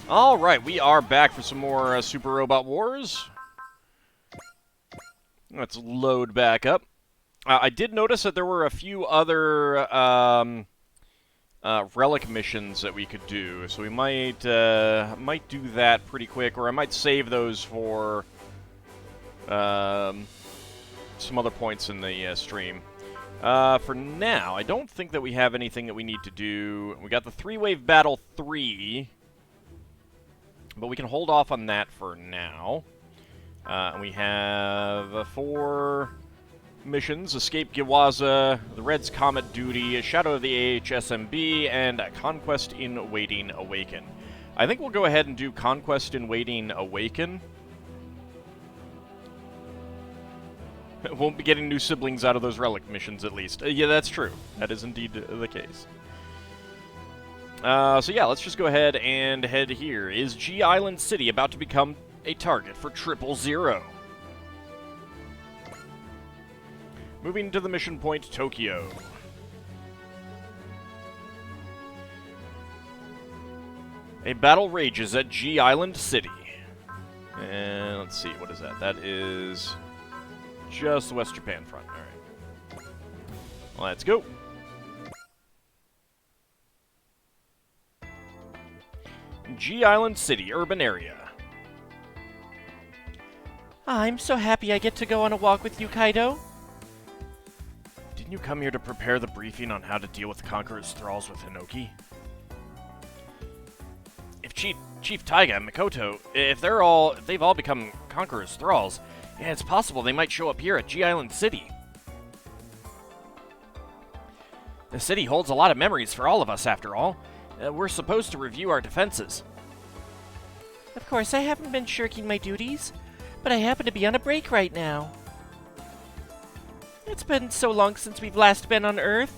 Alright, we are back for some more Super Robot Wars. Let's load back up. I did notice that there were a few other relic missions that we could do, so we might do that pretty quick, or I might save those for some other points in the stream. For now, I don't think that we have anything that we need to do. We got the 3-Wave Battle 3, but we can hold off on that for now. We have 4 missions: Escape Giwaza, the Red's Comet Duty, Shadow of the AHSMB, and Conquest in Waiting Awaken. I think we'll go ahead and do Conquest in Waiting Awaken. Won't be getting new siblings out of those relic missions, at least. Yeah, that's true. That is indeed the case. So yeah, let's just go ahead and head here. Is G Island City about to become a target for 000? Moving to the mission point, Tokyo. A battle rages at G Island City. And let's see, what is that? That is just the West Japan front. Alright. Let's go. G Island City, urban area. I'm so happy I get to go on a walk with you, Kaido. Didn't you come here to prepare the briefing on how to deal with Conqueror's thralls with Hinoki? If Chief Taiga and Mikoto, if they've all become Conqueror's thralls, yeah, it's possible they might show up here at G Island City. The city holds a lot of memories for all of us, after all. We're supposed to review our defenses. Of course, I haven't been shirking my duties, but I happen to be on a break right now. It's been so long since we've last been on Earth.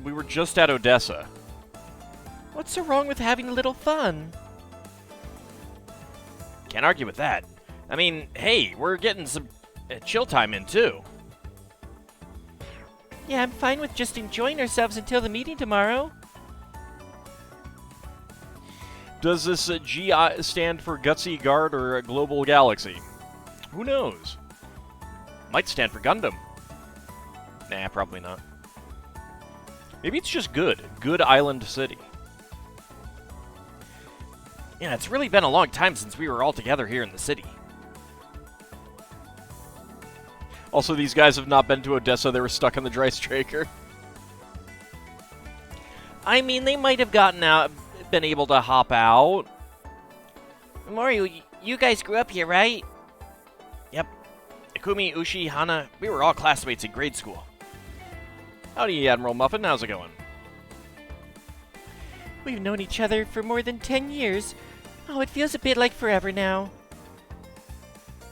We were just at Odessa. What's so wrong with having a little fun? Can't argue with that. I mean, hey, we're getting some chill time in, too. Yeah, I'm fine with just enjoying ourselves until the meeting tomorrow. Does this G stand for Gutsy Guard or Global Galaxy? Who knows? Might stand for Gundam. Nah, probably not. Maybe it's just good. Good Island City. Yeah, it's really been a long time since we were all together here in the city. Also, these guys have not been to Odessa. They were stuck on the Dry Straker. I mean, they might have been able to hop out. Mario, you guys grew up here, right? Yep. Ikumi, Ushi, Hana, we were all classmates in grade school. Howdy, Admiral Muffin. How's it going? We've known each other for more than 10 years. Oh, it feels a bit like forever now.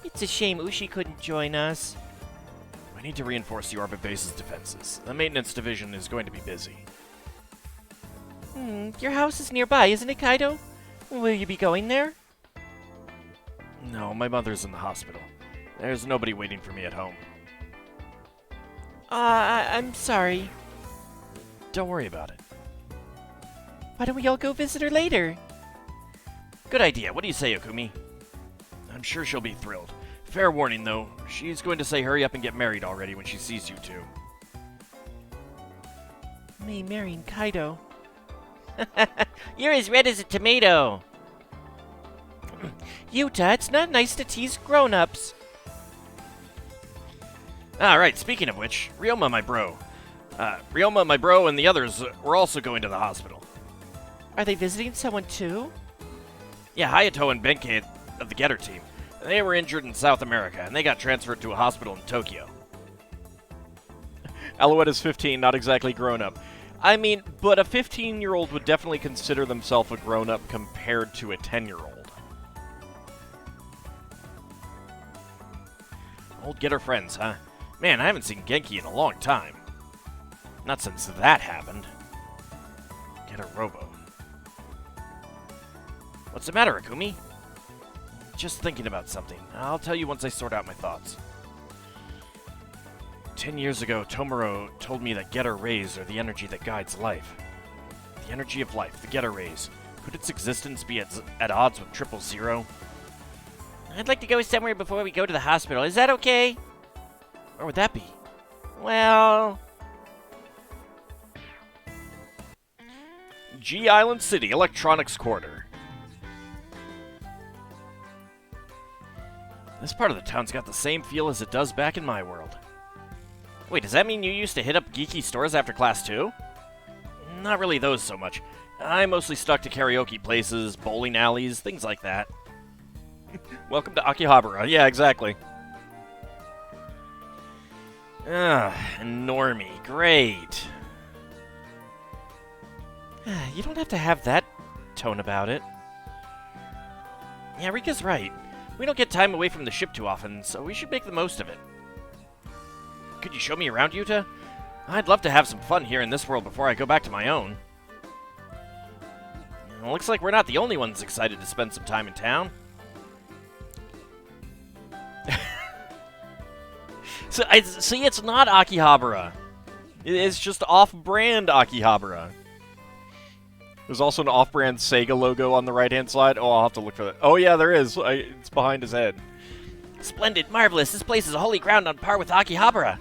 It's a shame Ushi couldn't join us. We need to reinforce the orbit base's defenses. The maintenance division is going to be busy. Your house is nearby, isn't it, Kaido? Will you be going there? No, my mother's in the hospital. There's nobody waiting for me at home. I'm sorry. Don't worry about it. Why don't we all go visit her later? Good idea. What do you say, Okumi? I'm sure she'll be thrilled. Fair warning, though. She's going to say hurry up and get married already when she sees you two. Me marrying Kaido. You're as red as a tomato. Yuta, it's not nice to tease grown-ups. Alright, speaking of which, Ryoma, my bro, and the others were also going to the hospital. Are they visiting someone too? Yeah, Hayato and Benkei of the Getter team. They were injured in South America, and they got transferred to a hospital in Tokyo. Alouette is 15, not exactly grown up. I mean, but a 15-year-old would definitely consider themselves a grown-up compared to a 10-year-old. Old Getter friends, huh? Man, I haven't seen Genki in a long time. Not since that happened. Getter Robo. What's the matter, Akumi? Just thinking about something. I'll tell you once I sort out my thoughts. 10 years ago, Tomoro told me that Getter Rays are the energy that guides life. The energy of life, the Getter Rays. Could its existence be at odds with 000? I'd like to go somewhere before we go to the hospital. Is that okay? Where would that be? Well... G Island City Electronics Quarter. This part of the town's got the same feel as it does back in my world. Wait, does that mean you used to hit up geeky stores after class too? Not really those so much. I mostly stuck to karaoke places, bowling alleys, things like that. Welcome to Akihabara. Yeah, exactly. Normie. Great. You don't have to have that tone about it. Yeah, Rika's right. We don't get time away from the ship too often, so we should make the most of it. Could you show me around, Yuta? I'd love to have some fun here in this world before I go back to my own. Well, looks like we're not the only ones excited to spend some time in town. So, see, it's not Akihabara. It's just off-brand Akihabara. There's also an off-brand Sega logo on the right-hand side. Oh, I'll have to look for that. Oh, yeah, there is. It's behind his head. Splendid, marvelous. This place is a holy ground on par with Akihabara.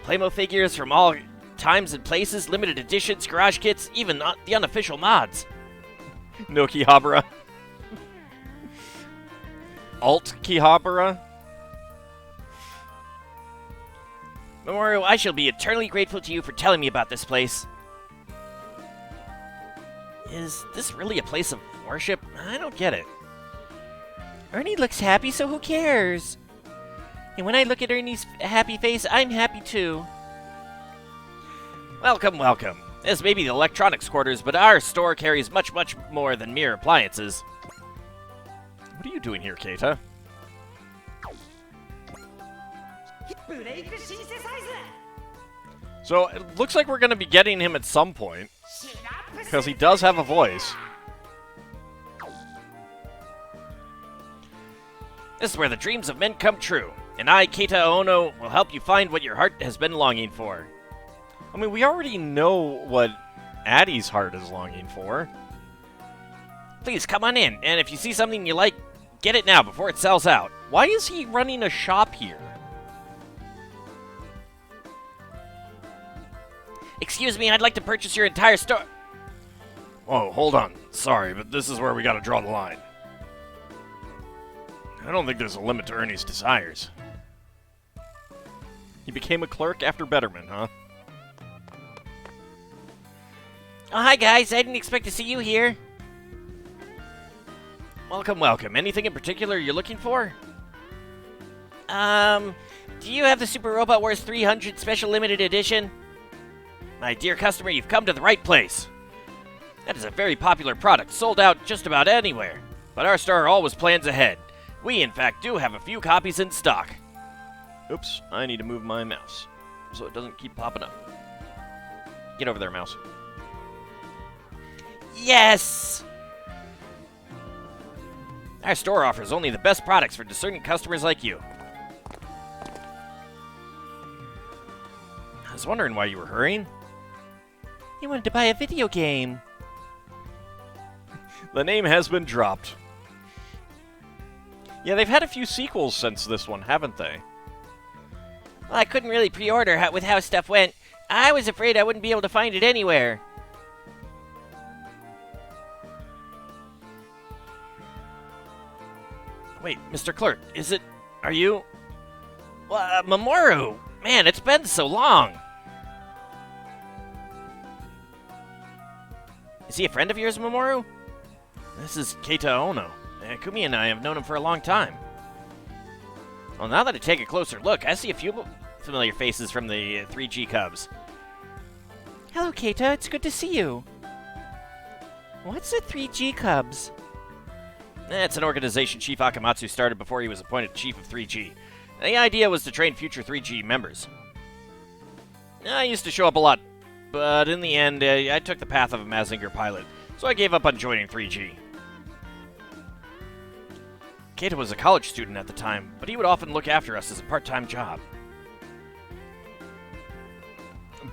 Playmo figures from all times and places, limited editions, garage kits, even the unofficial mods. No Akihabara. Alt Akihabara. Mamoru, I shall be eternally grateful to you for telling me about this place. Is this really a place of worship? I don't get it. Ernie looks happy, so who cares? And when I look at Ernie's happy face, I'm happy too. Welcome, welcome. This may be the electronics quarters, but our store carries much, much more than mere appliances. What are you doing here, Keita? So, it looks like we're going to be getting him at some point, because he does have a voice. This is where the dreams of men come true, and I, Keita Ono, will help you find what your heart has been longing for. I mean, we already know what Addie's heart is longing for. Please, come on in, and if you see something you like, get it now before it sells out. Why is he running a shop here? Excuse me, I'd like to purchase your entire store. Whoa, hold on. Sorry, but this is where we gotta draw the line. I don't think there's a limit to Ernie's desires. He became a clerk after Betterman, huh? Oh, hi guys, I didn't expect to see you here. Welcome, welcome. Anything in particular you're looking for? Do you have the Super Robot Wars 300 Special Limited Edition? My dear customer, you've come to the right place. That is a very popular product, sold out just about anywhere. But our store always plans ahead. We, in fact, do have a few copies in stock. Oops, I need to move my mouse so it doesn't keep popping up. Get over there, mouse. Yes! Our store offers only the best products for discerning customers like you. I was wondering why you were hurrying. You wanted to buy a video game. The name has been dropped. Yeah, they've had a few sequels since this one, haven't they? Well, I couldn't really pre-order with how stuff went. I was afraid I wouldn't be able to find it anywhere. Wait, Mr. Clerk, are you... Well, Mamoru! Man, it's been so long! Is he a friend of yours, Mamoru? This is Keita Ono. Kumi and I have known him for a long time. Well, now that I take a closer look, I see a few familiar faces from the 3G Cubs. Hello, Keita. It's good to see you. What's the 3G Cubs? It's an organization Chief Akamatsu started before he was appointed Chief of 3G. The idea was to train future 3G members. I used to show up a lot, but in the end, I took the path of a Mazinger pilot, so I gave up on joining 3G. Keita was a college student at the time, but he would often look after us as a part-time job.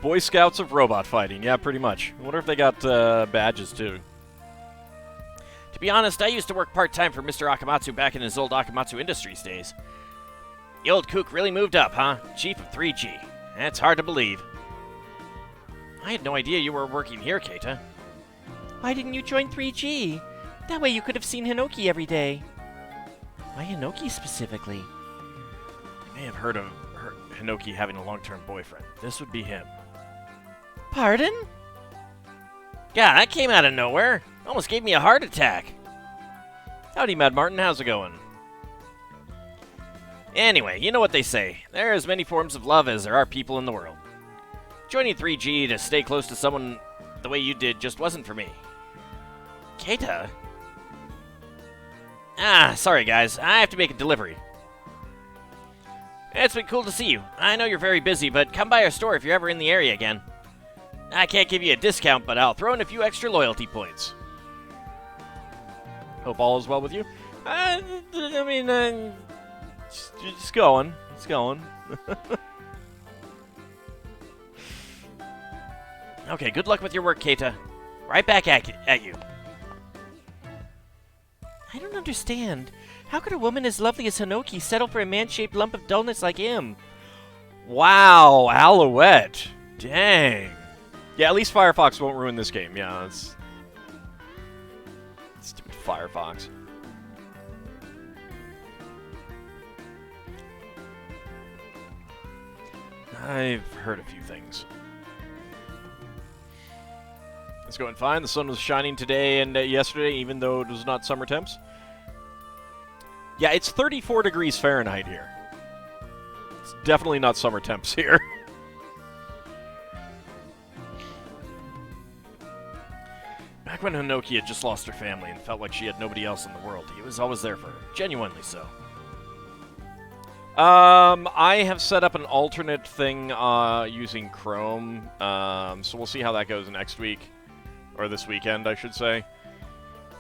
Boy Scouts of robot fighting. Yeah, pretty much. I wonder if they got badges, too. To be honest, I used to work part-time for Mr. Akamatsu back in his old Akamatsu Industries days. The old kook really moved up, huh? Chief of 3G. That's hard to believe. I had no idea you were working here, Keita. Why didn't you join 3G? That way you could have seen Hinoki every day. Why Hinoki specifically? You may have heard of Hinoki having a long-term boyfriend. This would be him. Pardon? Yeah, that came out of nowhere. Almost gave me a heart attack. Howdy, Mad Martin. How's it going? Anyway, you know what they say. There are as many forms of love as there are people in the world. Joining 3G to stay close to someone the way you did just wasn't for me. Keita? Sorry guys. I have to make a delivery. It's been cool to see you. I know you're very busy, but come by our store if you're ever in the area again. I can't give you a discount, but I'll throw in a few extra loyalty points. Hope all is well with you. Just going. It's going. Okay, good luck with your work, Keita. Right back at you. I don't understand. How could a woman as lovely as Hinoki settle for a man-shaped lump of dullness like him? Wow, Alouette. Dang. Yeah, at least Firefox won't ruin this game. Yeah, it's... Stupid Firefox. I've heard a few things. It's going fine. The sun was shining today and yesterday, even though it was not summer temps. Yeah, it's 34 degrees Fahrenheit here. It's definitely not summer temps here. Back when Hinoki had just lost her family and felt like she had nobody else in the world, he was always there for her. Genuinely so. I have set up an alternate thing using Chrome, so we'll see how that goes next week. Or this weekend, I should say.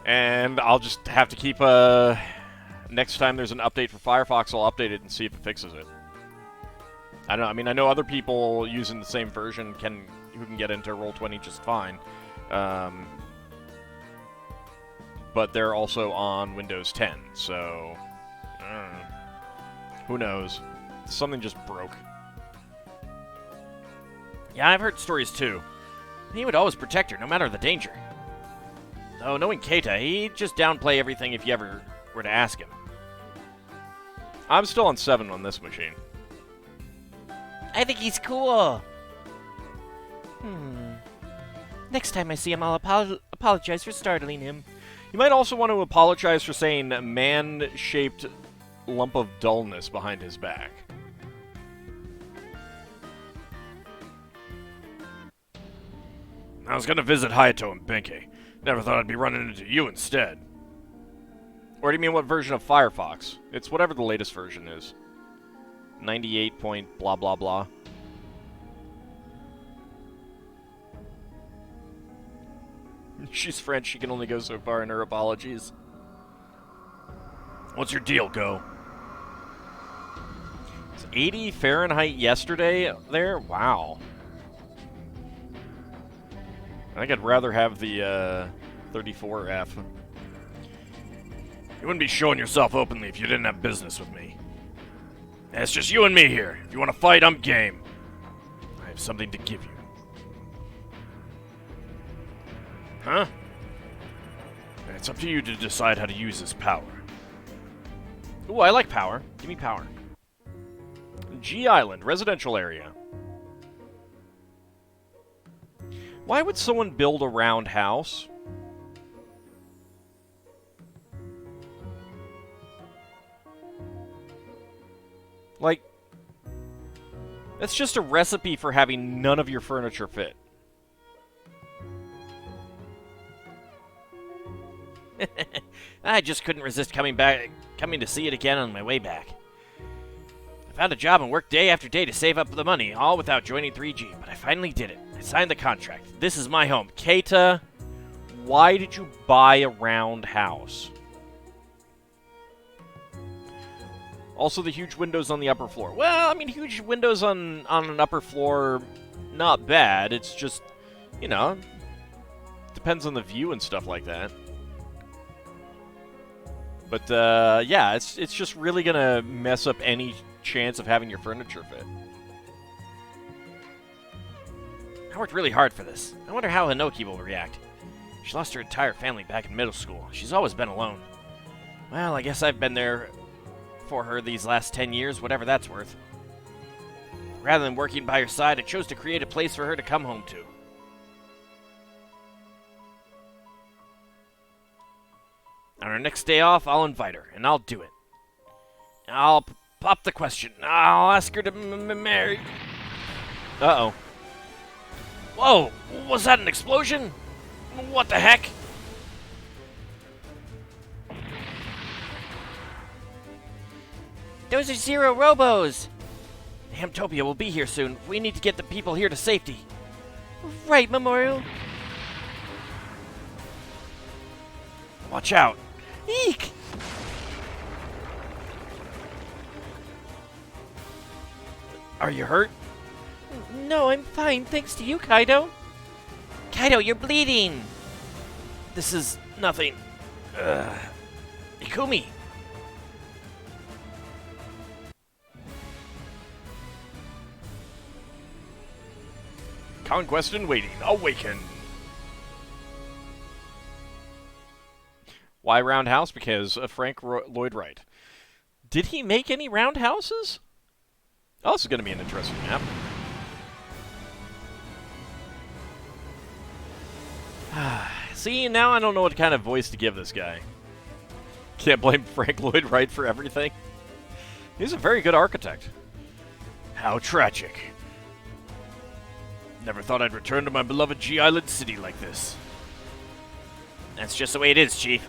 And I'll just have to keep, next time there's an update for Firefox, I'll update it and see if it fixes it. I don't know, I mean, I know other people using the same version who can get into Roll20 just fine. But they're also on Windows 10, so... who knows? Something just broke. Yeah, I've heard stories too. He would always protect her, no matter the danger. Though, knowing Keita, he'd just downplay everything if you ever were to ask him. I'm still on 7 on this machine. I think he's cool. Next time I see him, I'll apologize for startling him. You might also want to apologize for saying man-shaped lump of dullness behind his back. I was gonna visit Hayato and Benkei. Never thought I'd be running into you instead. Or do you mean what version of Firefox? It's whatever the latest version is. 98 point blah blah blah. She's French, she can only go so far in her apologies. What's your deal, Go? It's 80 Fahrenheit yesterday there? Wow. I think I'd rather have the 34F. You wouldn't be showing yourself openly if you didn't have business with me. It's just you and me here. If you want to fight, I'm game. I have something to give you. Huh? It's up to you to decide how to use this power. Ooh, I like power. Give me power. G Island, residential area. Why would someone build a round house? Like, that's just a recipe for having none of your furniture fit. I just couldn't resist coming to see it again on my way back. I found a job and worked day after day to save up the money, all without joining 3G, but I finally did it. I signed the contract. This is my home. Keita, why did you buy a round house? Also, the huge windows on the upper floor. Well, I mean, huge windows on an upper floor not bad. It's just, you know, depends on the view and stuff like that. But, yeah, it's just really gonna mess up any chance of having your furniture fit. I worked really hard for this. I wonder how Hinoki will react. She lost her entire family back in middle school. She's always been alone. Well, I guess I've been there for her these last 10 years, whatever that's worth. Rather than working by her side, I chose to create a place for her to come home to. On her next day off, I'll invite her, and I'll do it. I'll pop the question. I'll ask her to marry... Uh-oh. Whoa! Was that an explosion? What the heck? Those are Zero Robos! Hamtopia will be here soon. We need to get the people here to safety. Right, Memorial. Watch out. Eek! Are you hurt? No, I'm fine, thanks to you, Kaido. Kaido, you're bleeding! This is nothing. Ikumi! Conquest in waiting. Awaken. Why roundhouse? Because Frank Lloyd Wright. Did he make any roundhouses? Oh, this is going to be an interesting map. See, now I don't know what kind of voice to give this guy. Can't blame Frank Lloyd Wright for everything. He's a very good architect. How tragic. Never thought I'd return to my beloved G-Island city like this. That's just the way it is, Chief.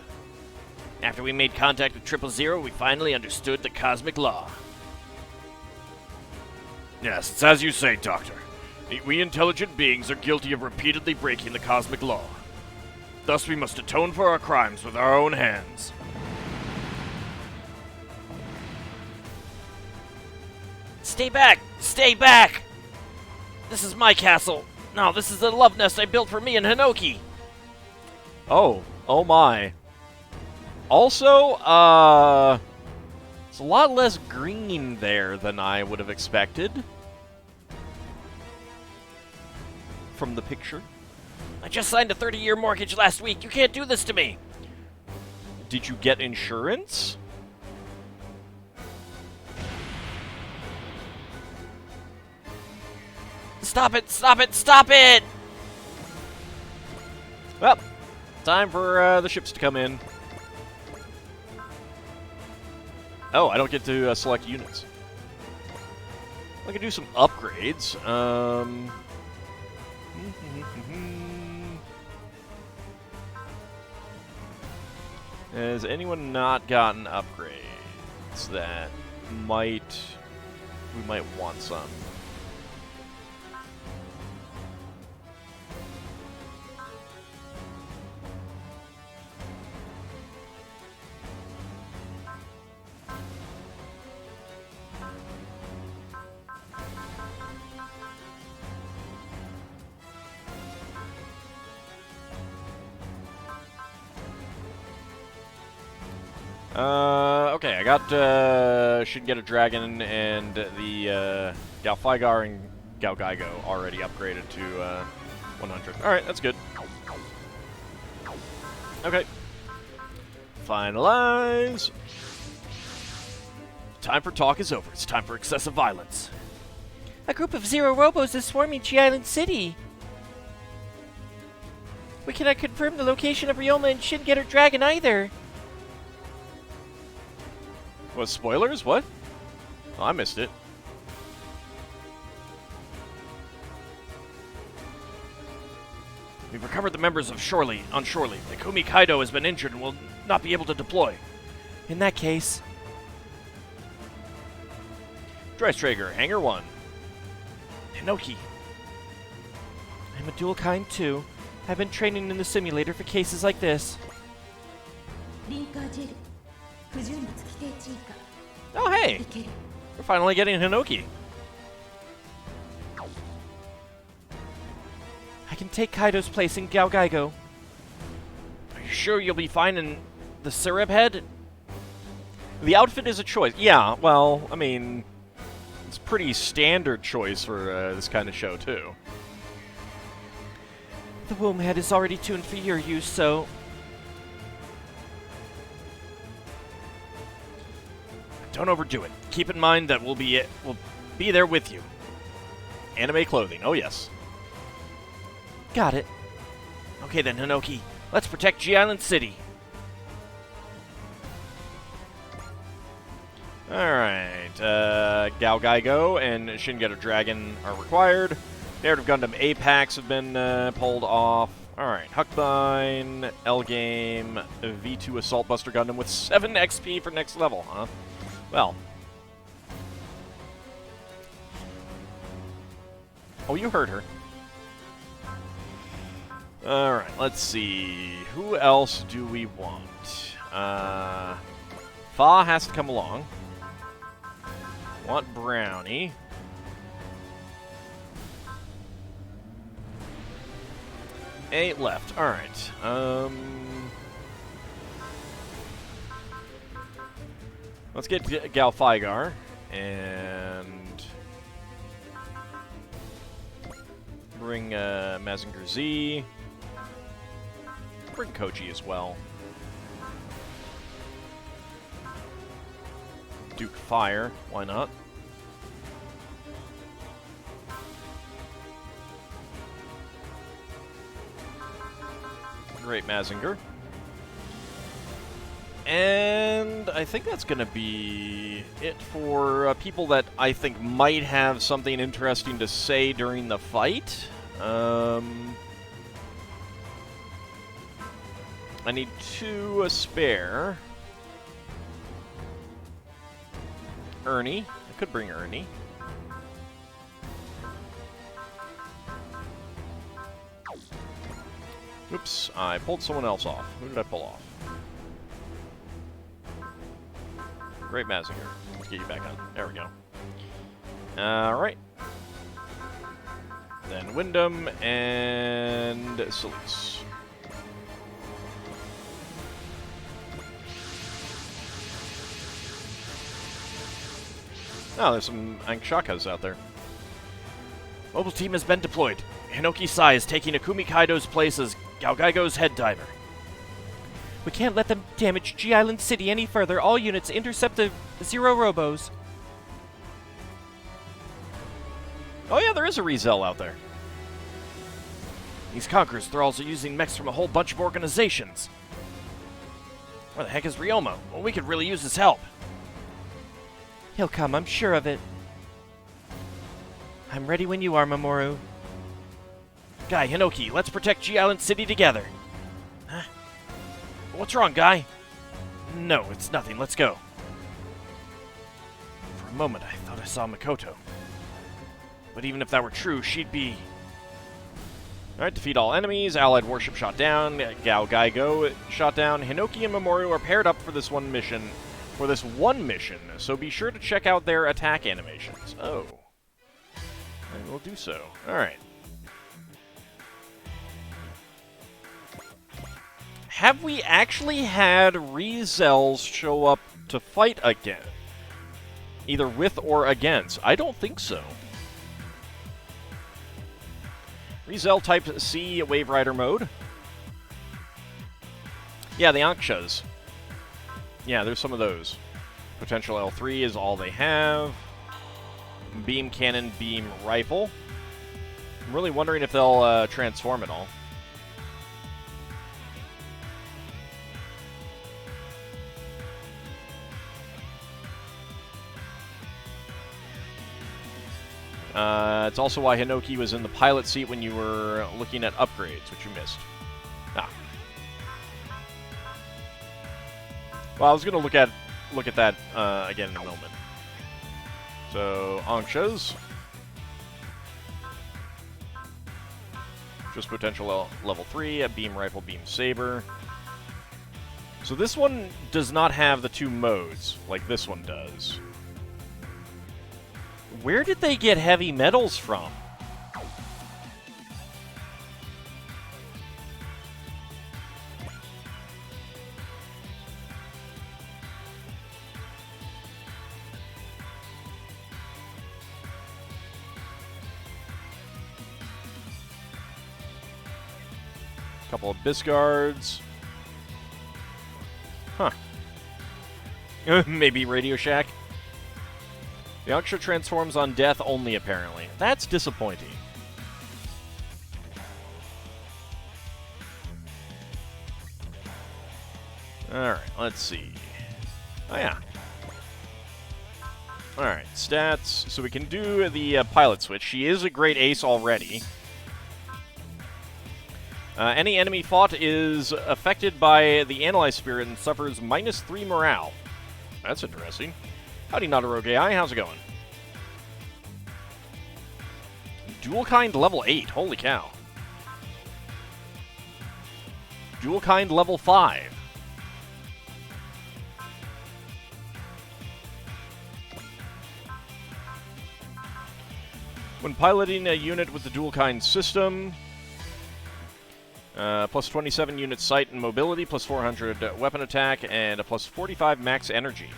After we made contact with 000, we finally understood the cosmic law. Yes, it's as you say, Doctor. We intelligent beings are guilty of repeatedly breaking the cosmic law. Thus we must atone for our crimes with our own hands. Stay back! Stay back! This is my castle. No, this is the love nest I built for me and Hinoki. Oh my. Also, it's a lot less green there than I would have expected from the picture. I just signed a 30-year mortgage last week. You can't do this to me. Did you get insurance? Stop it! Stop it! Stop it! Well, time for the ships to come in. Oh, I don't get to select units. I can do some upgrades. Has anyone not gotten upgrades that we might want some? Okay, I got, should get a dragon and the, Galfigar and Galgaigo already upgraded to, 100. Alright, that's good. Okay. Finalize. Time for talk is over. It's time for excessive violence. A group of Zero Robos is swarming G-Island City. We cannot confirm the location of Ryoma and Shin-Getter Dragon either. What, spoilers? What? Oh, I missed it. We've recovered the members of Shorely. Ikumi Kaido has been injured and will not be able to deploy. In that case... Dreistrager, Hangar 1. Hinoki. I'm a dual kind too. I've been training in the simulator for cases like this. Oh, hey! We're finally getting Hinoki. can take Kaido's place in Galgaigo. Are you sure you'll be fine in the syrup head? The outfit is a choice. Yeah, well, I mean, it's a pretty standard choice for this kind of show, too. The womb head is already tuned for your use, so... Don't overdo it. Keep in mind that we'll be there with you. Anime clothing, oh yes. Got it. Okay then, Hinoki. Let's protect G-Island City. Alright, Galgaigo and AuldDragon are required. Narrative Gundam Apex have been pulled off. Alright, Huckbine, L-Game, V2 Assault Buster Gundam with 7 XP for next level, huh? Well. Oh, you heard her. Alright, let's see. Who else do we want? Fa has to come along. Want Brownie. 8 left. Alright. Let's get Galfigar and bring Mazinger Z. Bring Koji as well. Duke Fire, why not? Great Mazinger. And I think that's going to be it for people that I think might have something interesting to say during the fight. I need 2 spare. Ernie. I could bring Ernie. Oops, I pulled someone else off. Who did I pull off? Great Mazinger. Let's get you back on. There we go. Alright. Then Wyndham and Solis. Oh, there's some Ankshakas out there. Mobile team has been deployed. Hinoki Sai is taking Akumi Kaido's place as Galgaigo's head diver. We can't let them damage G-Island City any further. All units intercept the Zero Robos. Oh yeah, there is a Rizel out there. These Conquerors thralls are using mechs from a whole bunch of organizations. Where the heck is Ryoma? Well, we could really use his help. He'll come, I'm sure of it. I'm ready when you are, Mamoru. Guy, Hinoki, let's protect G-Island City together. Huh? What's wrong, Guy? No, it's nothing. Let's go. For a moment, I thought I saw Makoto. But even if that were true, she'd be... Alright, defeat all enemies. Allied warship shot down. Galgaigo shot down. Hinoki and Mamoru are paired up for this one mission. So be sure to check out their attack animations. Oh. I will do so. Alright. Have we actually had Rizels show up to fight again? Either with or against? I don't think so. Rizel Type C Wave Rider mode. Yeah, the Ankshas. Yeah, there's some of those. Potential L3 is all they have. Beam Cannon, Beam Rifle. I'm really wondering if they'll transform at all. It's also why Hinoki was in the pilot seat when you were looking at upgrades, which you missed. Ah. Well, I was going to look at that again in a moment. So, Ankshas. Just potential level 3, a Beam Rifle, Beam Saber. So this one does not have the 2 modes, like this one does. Where did they get heavy metals from? Couple of Biscards. Huh. Maybe Radio Shack. The Youngsha transforms on death only, apparently. That's disappointing. Alright, let's see. Oh, yeah. Alright, stats. So we can do the pilot switch. She is a great ace already. Any enemy fought is affected by the Analyze Spirit and suffers -3 morale. That's interesting. Howdy, Nadaroge AI. How's it going? Dual Kind level 8. Holy cow. Dual Kind level 5. When piloting a unit with the Dual Kind system, plus 27 unit sight and mobility, plus 400 weapon attack, and a plus 45 max energy.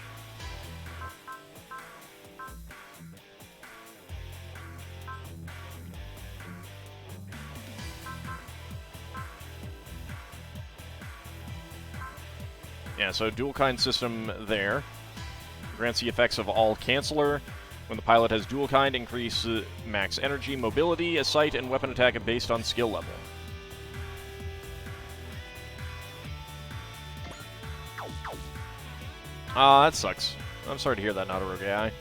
Yeah, so dual kind system there. Grants the effects of all canceller. When the pilot has dual kind, increase max energy, mobility, sight, and weapon attack based on skill level. Ah, that sucks. I'm sorry to hear that, Nadaroge AI.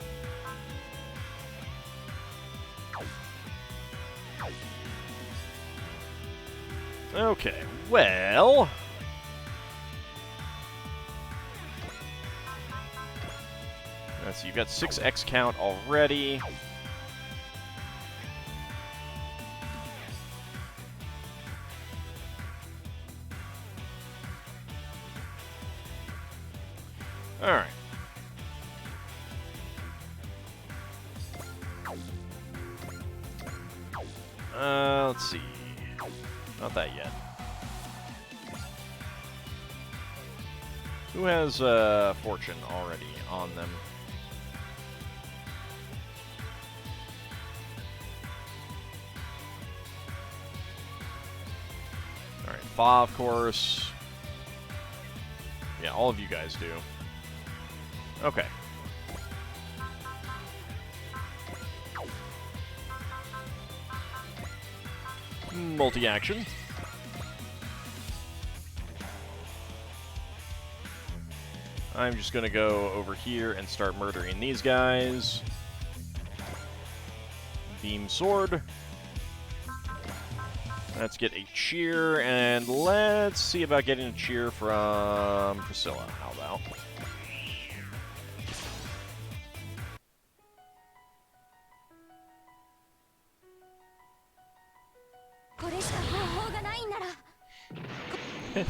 Okay, well... Let's see, you've got 6x count already. Alright. Let's see. Not that yet. Who has Fortune already on them? Alright, Fa, of course. Yeah, all of you guys do. Okay. Multi-action. I'm just gonna go over here and start murdering these guys. Beam sword. Let's get a cheer, and let's see about getting a cheer from Priscilla. How about?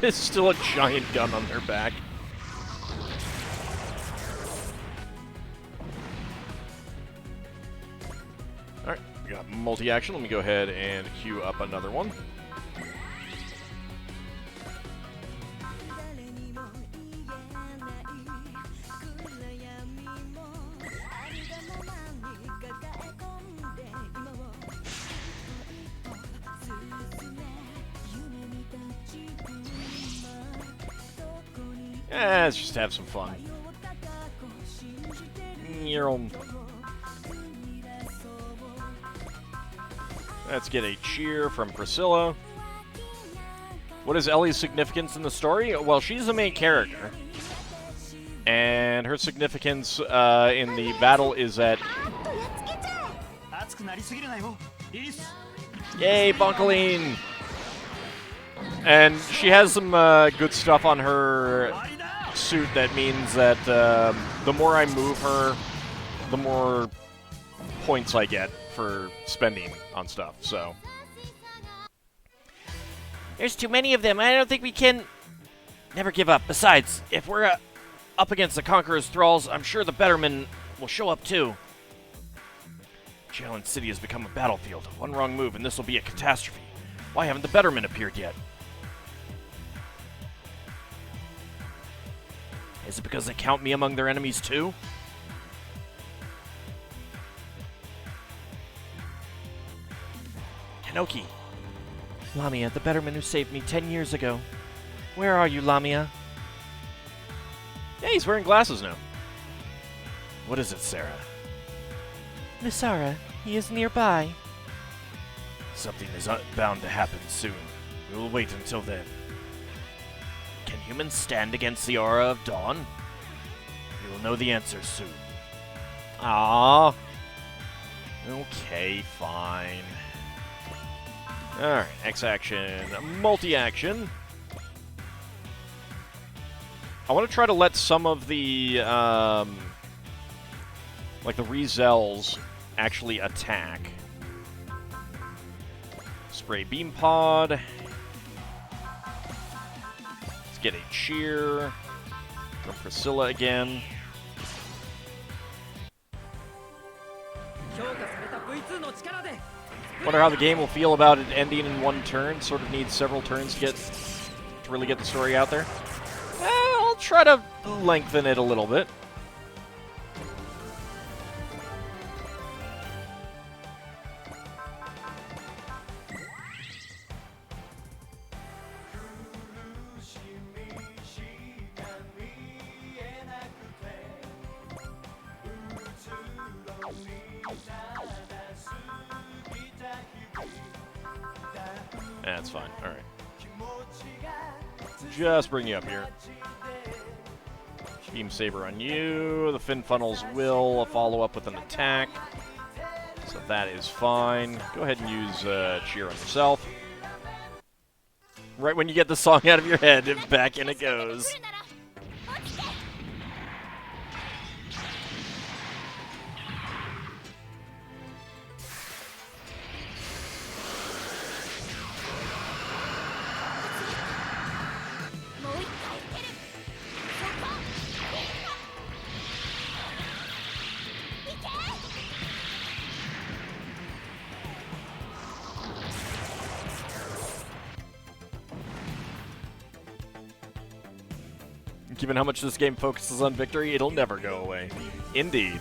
There's still a giant gun on their back. Alright, we got multi-action. Let me go ahead and queue up another one. Let's just have some fun. Let's get a cheer from Priscilla. What is Ellie's significance in the story? Well, she's the main character. And her significance in the battle is that... Yay, Bunkeline! And she has some good stuff on her suit that means that the more I move her, the more points I get for spending on stuff, so. There's too many of them. I don't think we can... Never give up. Besides, if we're up against the Conqueror's thralls, I'm sure the Bettermen will show up too. Challenge City has become a battlefield. One wrong move and this will be a catastrophe. Why haven't the Bettermen appeared yet? Is it because they count me among their enemies too? Kanoki. Lamia, the betterman who saved me 10 years ago. Where are you, Lamia? Yeah, he's wearing glasses now. What is it, Sarah? Nisara, he is nearby. Something is bound to happen soon. We will wait until then. Can humans stand against the aura of dawn? We will know the answer soon. Ah. Okay, fine. Alright, X-action, multi-action. I want to try to let some of the, like the Rezells actually attack. Spray Beam Pod. Let's get a cheer from Priscilla again. Wonder how the game will feel about it ending in one turn. Sort of needs several turns to really get the story out there. I'll try to lengthen it a little bit. That's fine. All right. Just bring you up here. Beam Saber on you. The Fin Funnels will follow up with an attack. So that is fine. Go ahead and use Cheer on yourself. Right when you get the song out of your head, back in it goes. Given how much this game focuses on victory, it'll never go away. Indeed.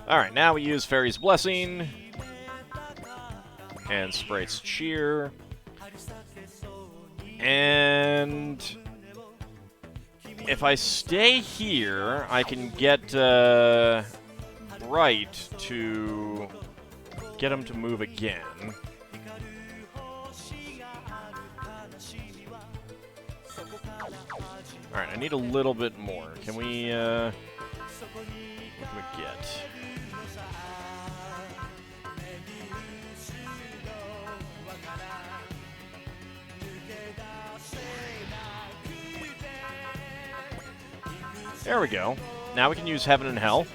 Alright, now we use Fairy's Blessing. And Sprite's Cheer. And if I stay here, I can get Bright to get him to move again. Alright, I need a little bit more. Can we, what can we get? There we go. Now we can use Heaven and Hell.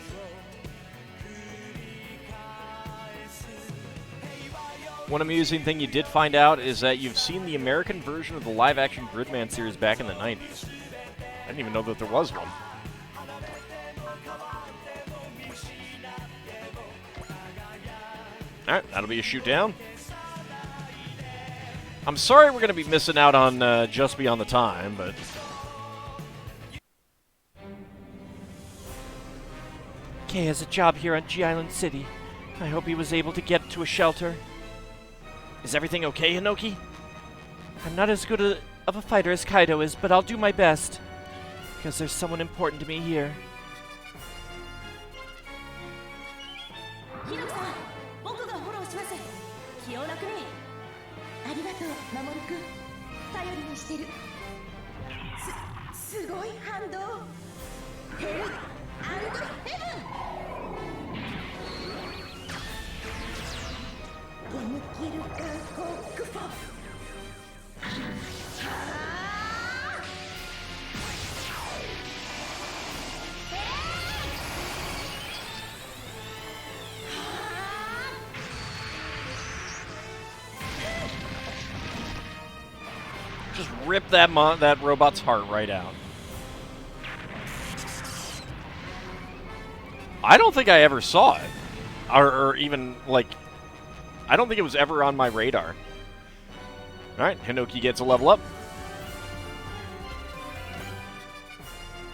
One amusing thing you did find out is that you've seen the American version of the live-action Gridman series back in the 90s. I didn't even know that there was one. Alright, that'll be a shoot down. I'm sorry we're going to be missing out on Just Beyond the Time, but... Kay has a job here on G-Island City. I hope he was able to get to a shelter. Is everything okay, Hinoki? I'm not as good of a fighter as Kaido is, but I'll do my best. Because there's someone important to me here. Just rip that robot's heart right out. I don't think I ever saw it. Or even, like... I don't think it was ever on my radar. Alright, Hinoki gets a level up.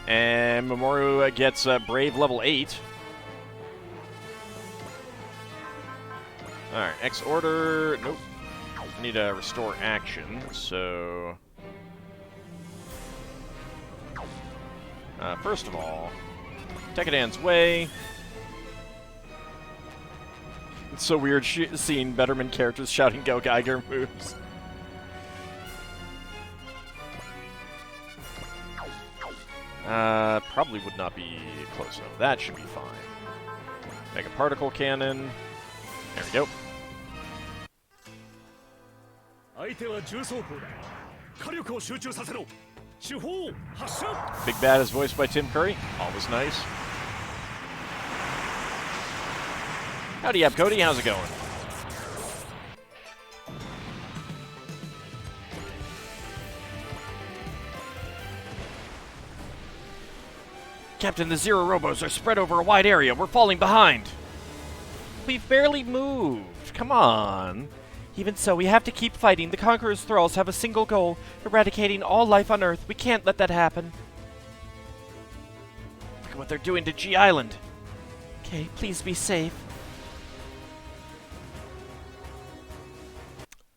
And Mamoru gets Brave level 8. Alright, X order. Nope. I need a restore action, so. First of all, Tekadan's way. It's so weird seeing Betterman characters shouting Go Geiger moves. Probably would not be close enough. That should be fine. Mega Particle Cannon. There we go. Big Bad is voiced by Tim Curry. Always nice. Howdy up, Cody. How's it going? Captain, the Zero Robos are spread over a wide area. We're falling behind. We've barely moved. Come on. Even so, we have to keep fighting. The Conqueror's thralls have a single goal, eradicating all life on Earth. We can't let that happen. Look at what they're doing to G Island. Okay, please be safe.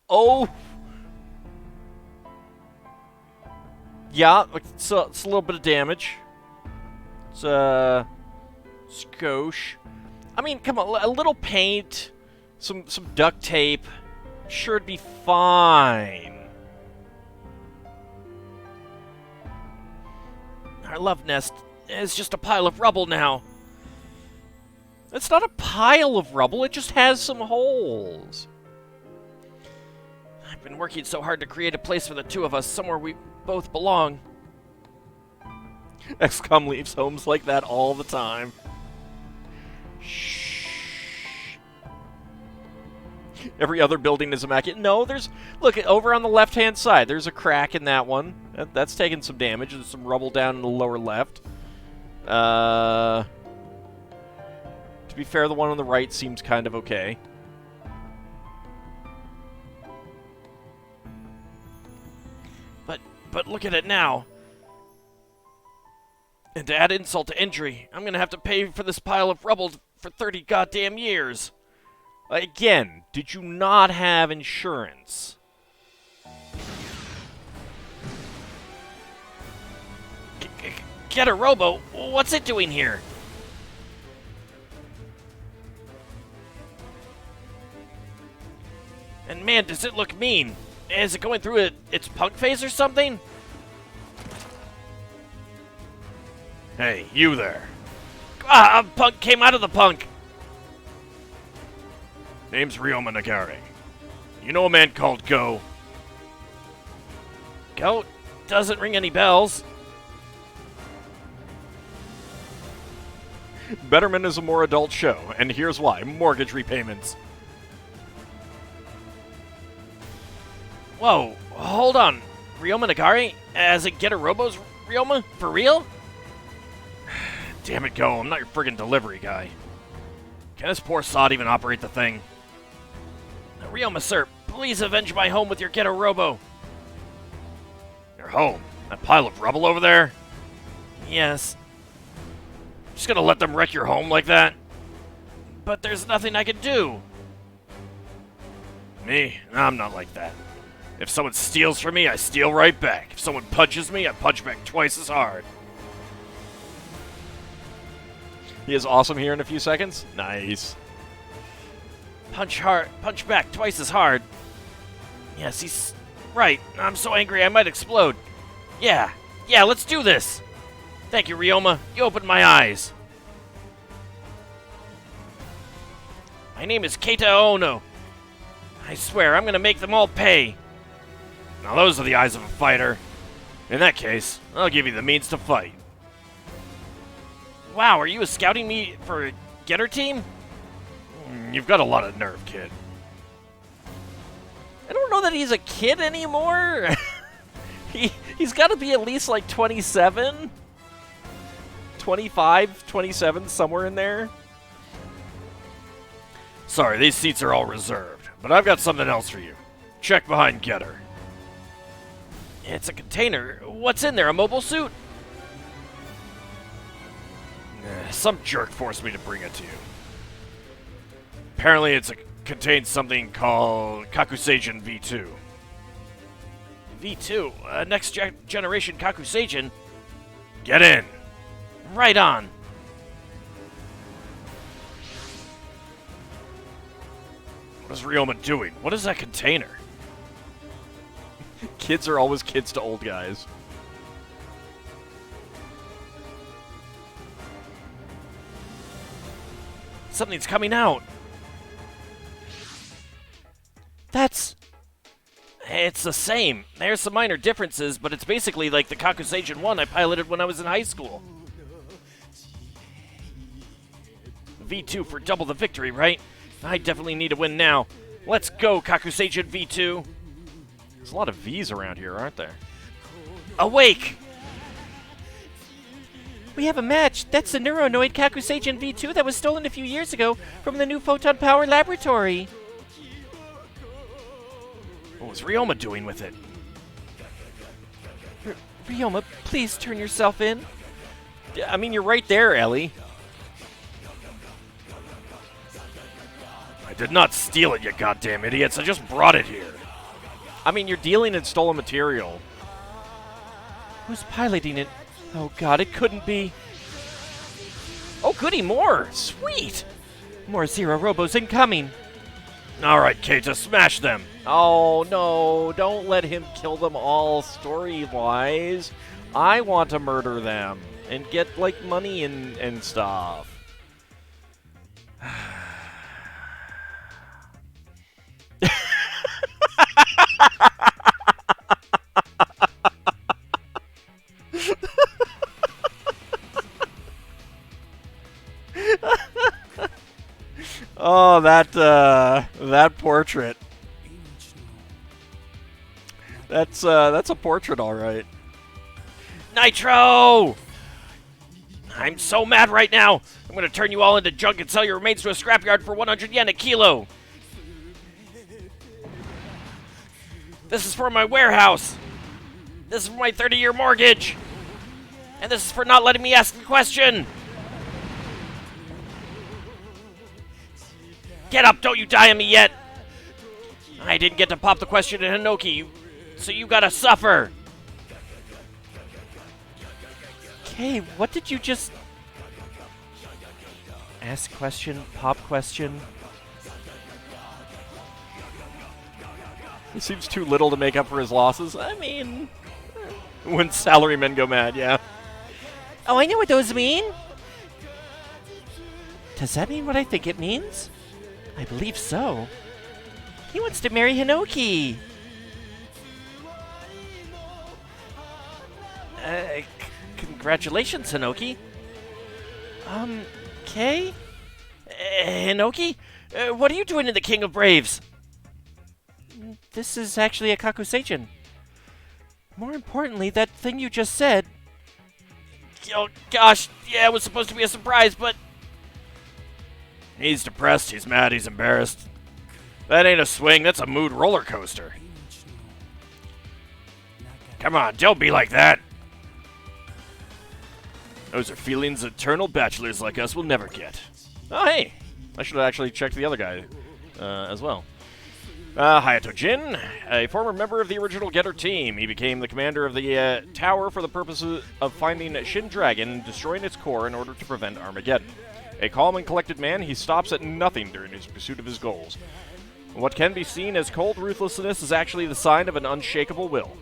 Oh! Yeah, it's a little bit of damage. It's skosh. I mean, come on, a little paint, some duct tape, sure it'd be fine. Our love nest is just a pile of rubble now. It's not a pile of rubble, it just has some holes. I've been working so hard to create a place for the two of us, somewhere we both belong. XCOM leaves homes like that all the time. Shh. Every other building is immaculate. No, look, over on the left-hand side, there's a crack in that one. That's taking some damage. There's some rubble down in the lower left. To be fair, the one on the right seems kind of okay. But look at it now. And to add insult to injury, I'm gonna have to pay for this pile of rubble for 30 goddamn years. Again, did you not have insurance? Get a robo. What's it doing here? And man, does it look mean. Is it going through its punk phase or something? Hey, you there. Ah, a punk came out of the punk. Name's Ryoma Nagari. You know a man called Go? Go? Doesn't ring any bells. Betterman is a more adult show, and here's why. Mortgage repayments. Whoa, hold on. Ryoma Nagari? As in Get a Robo's Ryoma? For real? Damn it, Go. I'm not your friggin' delivery guy. Can this poor sod even operate the thing? Ryoma, sir, please avenge my home with your Get a Robo. Your home? That pile of rubble over there? Yes. Just gonna let them wreck your home like that? But there's nothing I can do. Me? I'm not like that. If someone steals from me, I steal right back. If someone punches me, I punch back twice as hard. He is awesome here in a few seconds. Nice. Punch back twice as hard. Yes, he's right. I'm so angry I might explode. Yeah, let's do this. Thank you, Ryoma. You opened my eyes. My name is Keita Ono. I swear, I'm gonna make them all pay. Now those are the eyes of a fighter. In that case, I'll give you the means to fight. Wow, are you scouting me for a Getter team? You've got a lot of nerve, kid. I don't know that he's a kid anymore. He's got to be at least like 27, 25, 27, somewhere in there. Sorry, these seats are all reserved, but I've got something else for you. Check behind Getter. It's a container. What's in there, a mobile suit? Some jerk forced me to bring it to you. Apparently it's a contains something called Kakuseijin V2. V2? Next generation Kakuseijin? Get in! Right on! What is Ryoma doing? What is that container? Kids are always kids to old guys. Something's coming out. It's the same. There's some minor differences, but it's basically like the Kakuseijin 1 I piloted when I was in high school. V2 for double the victory, right? I definitely need a win now. Let's go, Kakuseijin V2. There's a lot of V's around here, aren't there? Awake! We have a match. That's the Neuronoid Kakuseijin V2 that was stolen a few years ago from the new Photon Power Laboratory. What was Ryoma doing with it? Ryoma, please turn yourself in. I mean, you're right there, Ellie. I did not steal it, you goddamn idiots. I just brought it here. I mean, you're dealing in stolen material. Who's piloting it? Oh god, it couldn't be. Oh goody, more! Sweet! More Zero Robos incoming. Alright, Keita, smash them! Oh no, don't let him kill them all story-wise. I want to murder them and get, like, money and stuff. Oh, that portrait. That's a portrait, all right. Nitro! I'm so mad right now. I'm gonna turn you all into junk and sell your remains to a scrapyard for 100 yen a kilo. This is for my warehouse. This is for my 30-year mortgage. And this is for not letting me ask the question. Get up, don't you die on me yet. I didn't get to pop the question in Hinoki, so you gotta suffer. Okay, what did you just... Ask question, pop question? He seems too little to make up for his losses. I mean, when salarymen go mad, yeah. Oh, I know what those mean. Does that mean what I think it means? I believe so. He wants to marry Hinoki. Congratulations, Hinoki. Okay? Hinoki? What are you doing in the King of Braves? This is actually a Kakuseijin. More importantly, that thing you just said... Oh, gosh, yeah, it was supposed to be a surprise, but... He's depressed, he's mad, he's embarrassed. That ain't a swing, that's a mood roller coaster. Come on, don't be like that. Those are feelings eternal bachelors like us will never get. Oh, hey. I should have actually checked the other guy as well. Hayato Jin, a former member of the original Getter team. He became the commander of the tower for the purpose of finding Shin Dragon and destroying its core in order to prevent Armageddon. A calm and collected man, he stops at nothing during his pursuit of his goals. What can be seen as cold ruthlessness is actually the sign of an unshakable will.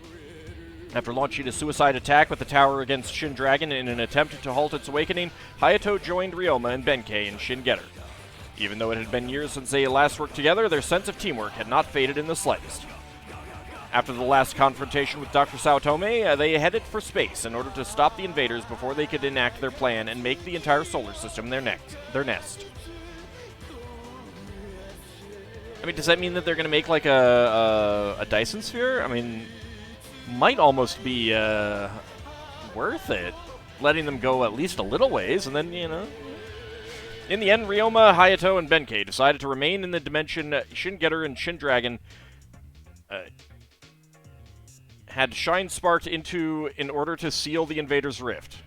After launching a suicide attack with the tower against Shin Dragon in an attempt to halt its awakening, Hayato joined Ryoma and Benkei in Shin Getter. Even though it had been years since they last worked together, their sense of teamwork had not faded in the slightest. After the last confrontation with Dr. Saotome, they headed for space in order to stop the invaders before they could enact their plan and make the entire solar system their nest. I mean, does that mean that they're going to make like a Dyson sphere? I mean, might almost be worth it, letting them go at least a little ways, and then, you know... In the end, Ryoma, Hayato, and Benkei decided to remain in the dimension Shin Getter and Shin Dragon had Shine sparked into in order to seal the invader's rift.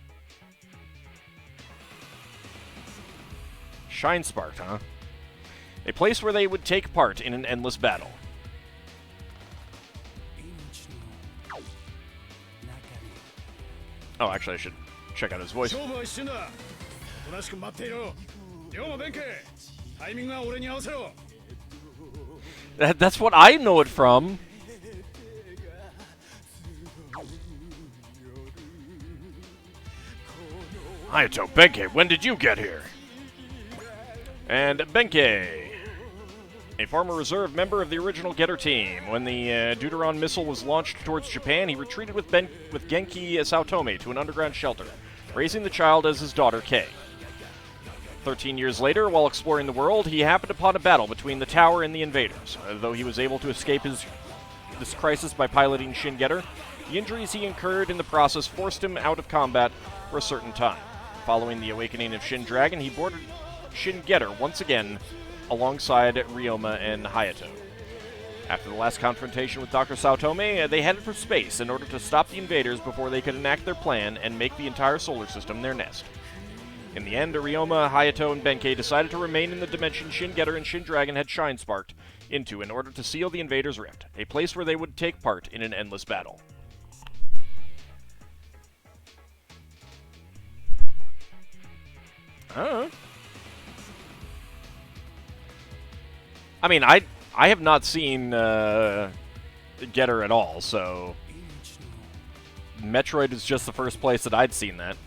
Shine sparked, huh? A place where they would take part in an endless battle. Oh, actually, I should check out his voice. That's what I know it from. Hayato, Benkei, when did you get here? And Benkei, a former reserve member of the original Getter team. When the Deuteron missile was launched towards Japan, he retreated with Genki Saotome to an underground shelter, raising the child as his daughter Kei. 13 years later, while exploring the world, he happened upon a battle between the tower and the invaders. Though he was able to escape this crisis by piloting Shin Getter, the injuries he incurred in the process forced him out of combat for a certain time. Following the awakening of Shin Dragon, he boarded Shin Getter once again alongside Ryoma and Hayato. After the last confrontation with Dr. Saotome, they headed for space in order to stop the invaders before they could enact their plan and make the entire solar system their nest. In the end, Ryoma, Hayato, and Benkei decided to remain in the dimension Shin Getter and Shin Dragon had shine-sparked into in order to seal the invaders' rift, a place where they would take part in an endless battle. I mean, I have not seen Getter at all, so Metroid is just the first place that I'd seen that.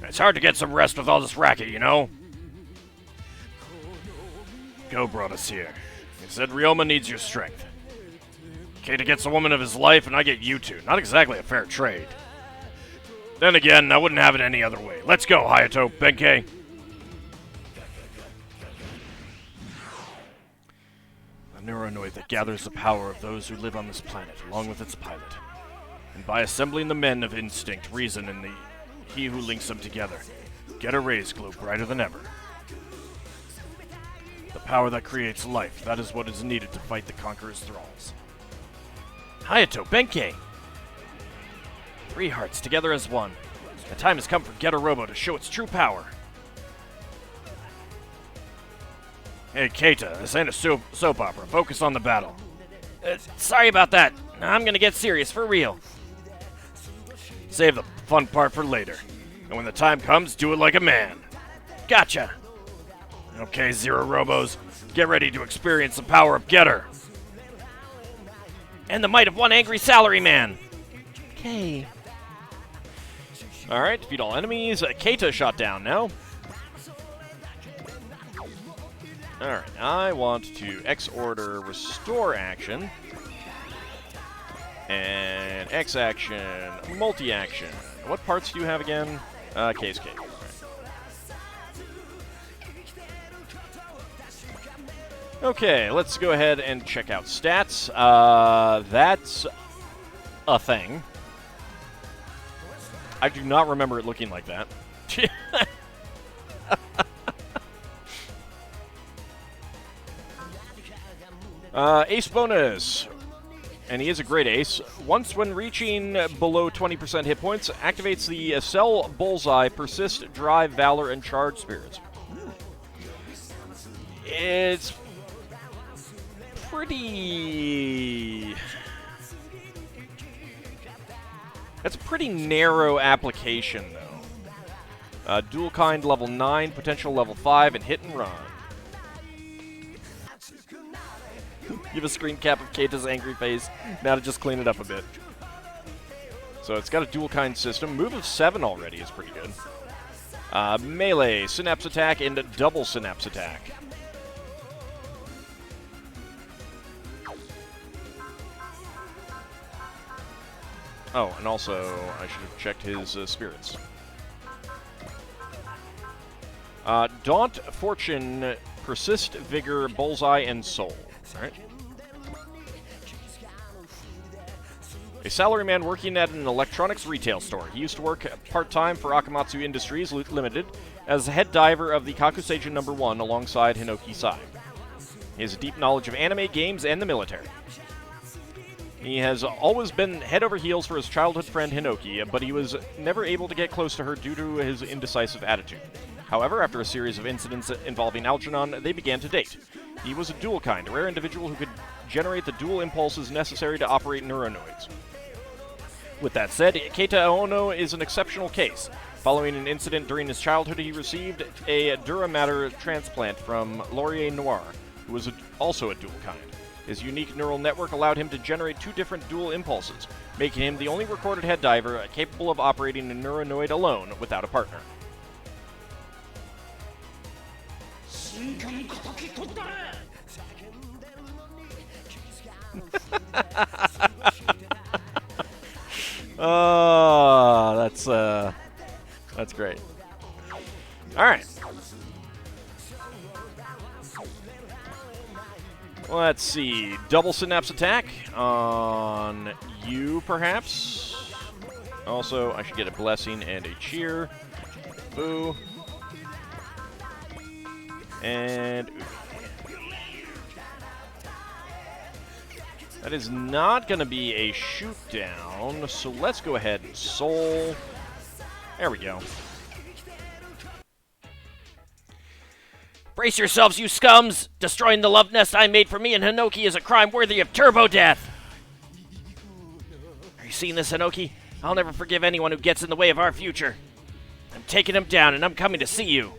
It's hard to get some rest with all this racket, you know? Go brought us here. He said Ryoma needs your strength. Keita gets a woman of his life, and I get you two. Not exactly a fair trade. Then again, I wouldn't have it any other way. Let's go, Hayato, Benkei. A neuronoid that gathers the power of those who live on this planet, along with its pilot. And by assembling the men of instinct, reason, and he who links them together, Getter rays glow brighter than ever. The power that creates life, that is what is needed to fight the Conqueror's thralls. Hayato, Benkei! 3 hearts together as one. The time has come for Getter Robo to show its true power. Hey, Keita, this ain't a soap opera. Focus on the battle. Sorry about that. I'm gonna get serious, for real. Save the fun part for later. And when the time comes, do it like a man. Gotcha. Okay, Zero Robos, get ready to experience the power of Getter. And the might of one angry salaryman. Okay. Alright, defeat all enemies. Keita shot down now. Alright, I want to X-Order Restore action. And X-Action, Multi-Action. What parts do you have again? Case Cake. Okay, let's go ahead and check out stats. That's a thing. I do not remember it looking like that. Ace bonus. And he is a great ace. Once when reaching below 20% hit points, activates the Cell Bullseye, Persist, Drive, Valor, and Charge Spirits. It's pretty... That's a pretty narrow application, though. Dual Kind level 9, potential level 5, and hit and run. You have a screen cap of Keita's angry face. Now to just clean it up a bit. So it's got a dual kind system. Move of 7 already is pretty good. Melee, Synapse Attack, and double Synapse Attack. Oh, and also, I should have checked his spirits. Daunt, Fortune, Persist, Vigor, Bullseye, and Soul. Alright. A salaryman working at an electronics retail store. He used to work part-time for Akamatsu Industries Limited as head diver of the Kakuseijin No. 1 alongside Hinoki Sai. He has a deep knowledge of anime, games, and the military. He has always been head over heels for his childhood friend Hinoki, but he was never able to get close to her due to his indecisive attitude. However, after a series of incidents involving Algernon, they began to date. He was a dual kind, a rare individual who could generate the dual impulses necessary to operate neuronoids. With that said, Keita Ono is an exceptional case. Following an incident during his childhood, he received a dura mater transplant from Laurier Noir, who was also a dual kind. His unique neural network allowed him to generate 2 different dual impulses, making him the only recorded head diver capable of operating a neuronoid alone without a partner. Oh, that's great. All right. Let's see. Double synapse attack on you, perhaps. Also, I should get a blessing and a cheer. Boo. And that is not going to be a shoot down, so let's go ahead and soul. There we go. Brace yourselves, you scums! Destroying the love nest I made for me and Hinoki is a crime worthy of turbo death! Are you seeing this, Hinoki? I'll never forgive anyone who gets in the way of our future. I'm taking him down, and I'm coming to see you.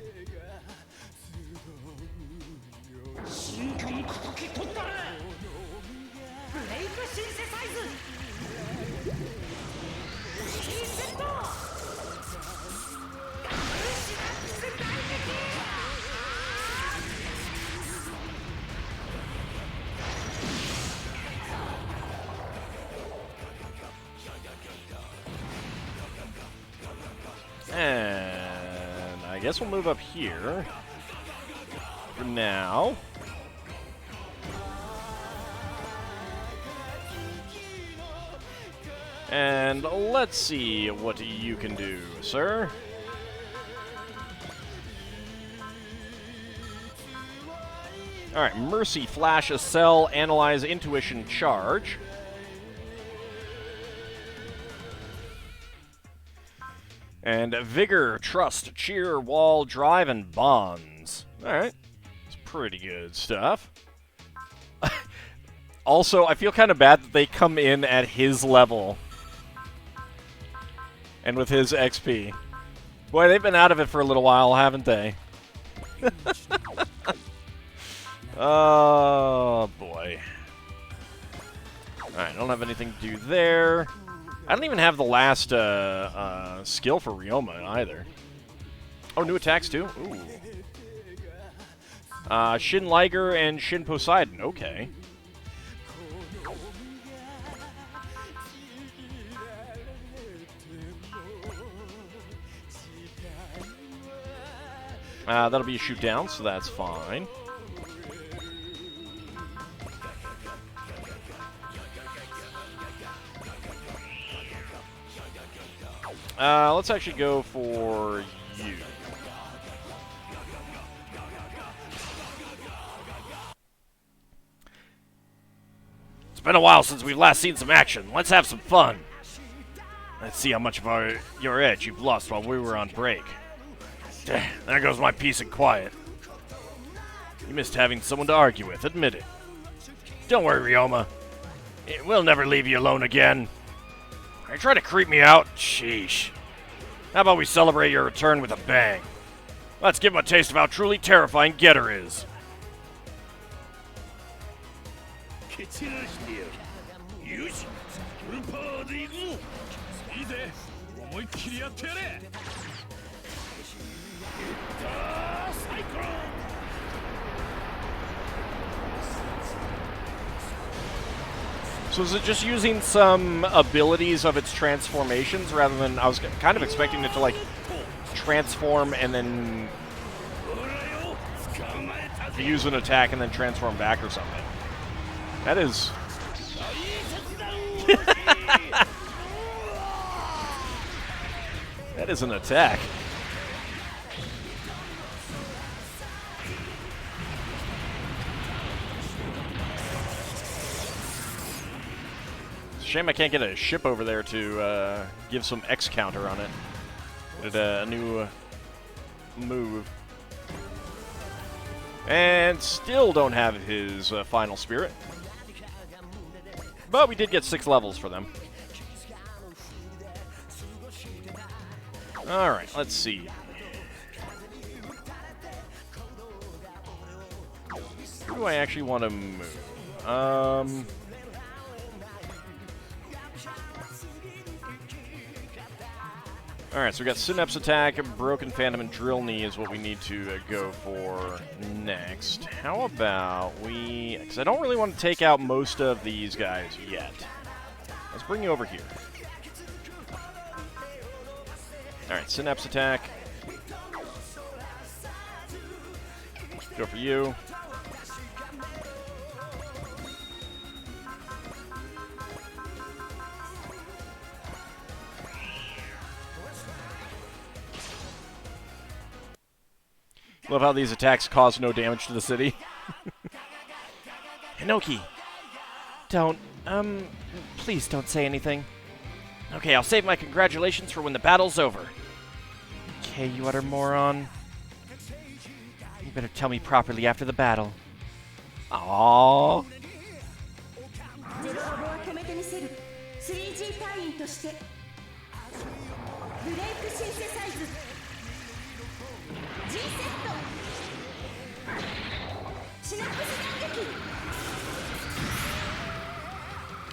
And I guess we'll move up here for now. And let's see what you can do, sir. Alright, Mercy, Flash, a Cell, Analyze, Intuition, Charge. And Vigor, Trust, Cheer, Wall, Drive, and Bonds. Alright. It's pretty good stuff. Also, I feel kind of bad that they come in at his level. And with his XP. Boy, they've been out of it for a little while, haven't they? Oh, boy. Alright, I don't have anything to do there. I don't even have the last skill for Ryoma either. Oh, new attacks too? Ooh. Shin Liger and Shin Poseidon. Okay. That'll be a shoot down, so that's fine. Let's actually go for you. It's been a while since we've last seen some action. Let's have some fun. Let's see how much of your edge you've lost while we were on break. There goes my peace and quiet. You missed having someone to argue with, admit it. Don't worry, Ryoma. We'll never leave you alone again. Are you trying to creep me out? Sheesh. How about we celebrate your return with a bang? Let's give him a taste of how truly terrifying Getter is. So is it just using some abilities of its transformations rather than... I was kind of expecting it to, like, transform and then use an attack and then transform back or something. That is... that is an attack. Shame I can't get a ship over there to give some X counter on it. Get a new move. And still don't have his final spirit. But we did get 6 levels for them. Alright, let's see. Who do I actually want to move? Alright, so we got Synapse Attack, Broken Phantom, and Drill Knee is what we need to go for next. How about we... Because I don't really want to take out most of these guys yet. Let's bring you over here. Alright, Synapse Attack. Go for you. Love how these attacks cause no damage to the city. Hinoki, please don't say anything. Okay, I'll save my congratulations for when the battle's over. Okay, you utter moron. You better tell me properly after the battle. Aww.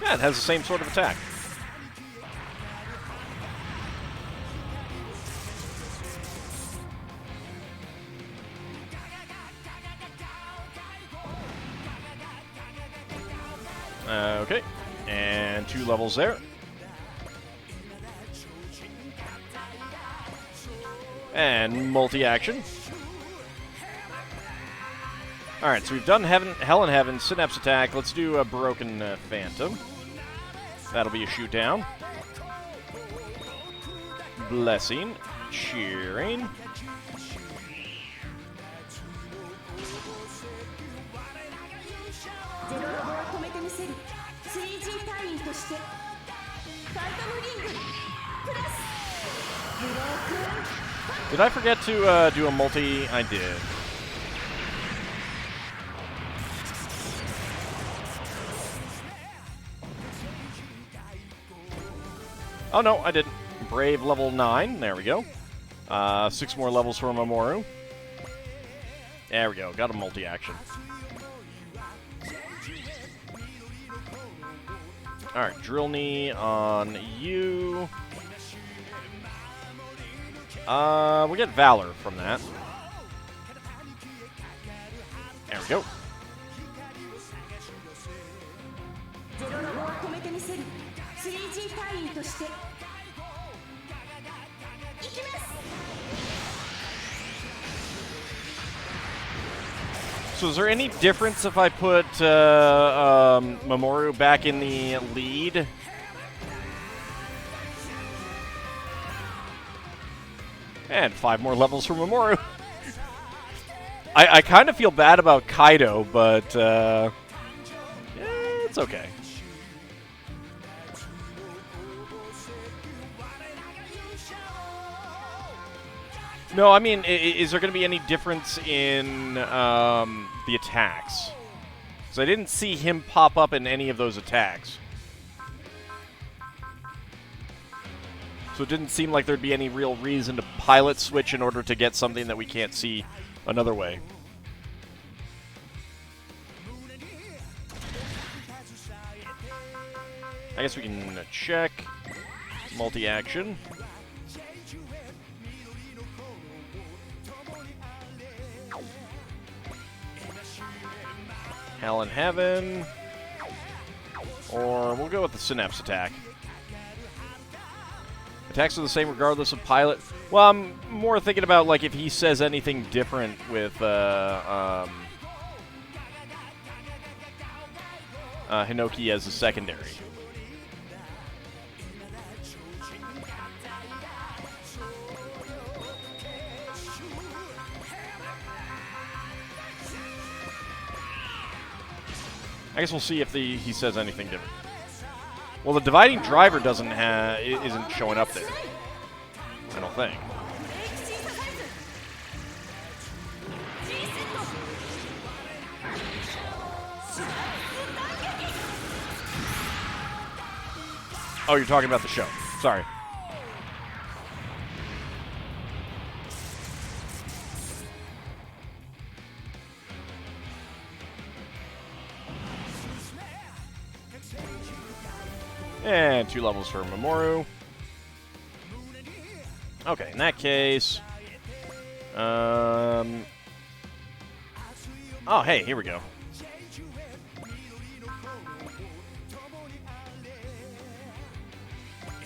Yeah, it has the same sort of attack. Okay, and 2 levels there. And multi-action. Alright, so we've done Hell in Heaven, Synapse Attack. Let's do a Broken Phantom. That'll be a shoot down. Blessing. Cheering. Did I forget to do a multi? I did. Oh, no, I didn't. Brave level 9. There we go. 6 more levels for Mamoru. There we go. Got a multi-action. Alright, Drill Knee on you. We'll get Valor from that. There we go. So is there any difference if I put Mamoru back in the lead? And 5 more levels for Mamoru. I kind of feel bad about Kaido, but it's okay. No, I mean, is there going to be any difference in the attacks? Because I didn't see him pop up in any of those attacks. So it didn't seem like there'd be any real reason to pilot switch in order to get something that we can't see another way. I guess we can check. Multi-action. Hell in Heaven. Or we'll go with the Synapse Attack. Attacks are the same regardless of pilot. Well, I'm more thinking about like if he says anything different with Hinoki as a secondary. I guess we'll see if he says anything different. Well, the dividing driver isn't showing up there. I don't think. Oh, you're talking about the show. Sorry. And 2 levels for Mamoru. Okay, in that case... Oh, hey, here we go.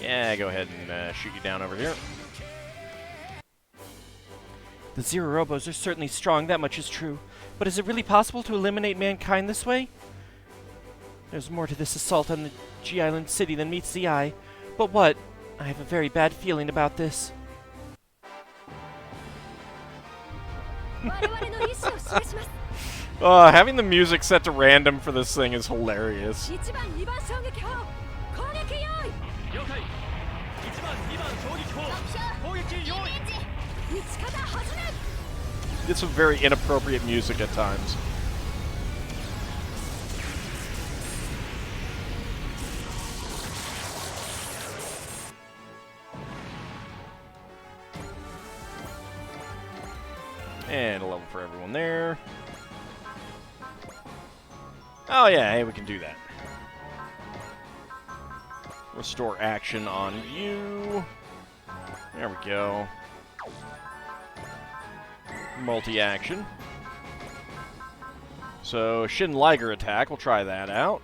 Yeah, go ahead and shoot you down over here. The Zero Robos are certainly strong, that much is true. But is it really possible to eliminate mankind this way? There's more to this assault on the G-Island city than meets the eye. But what? I have a very bad feeling about this. Having the music set to random for this thing is hilarious. It's some very inappropriate music at times. And a level for everyone there. Oh yeah, hey, we can do that. Restore action on you. There we go. Multi-action. So, Shin Liger attack, we'll try that out.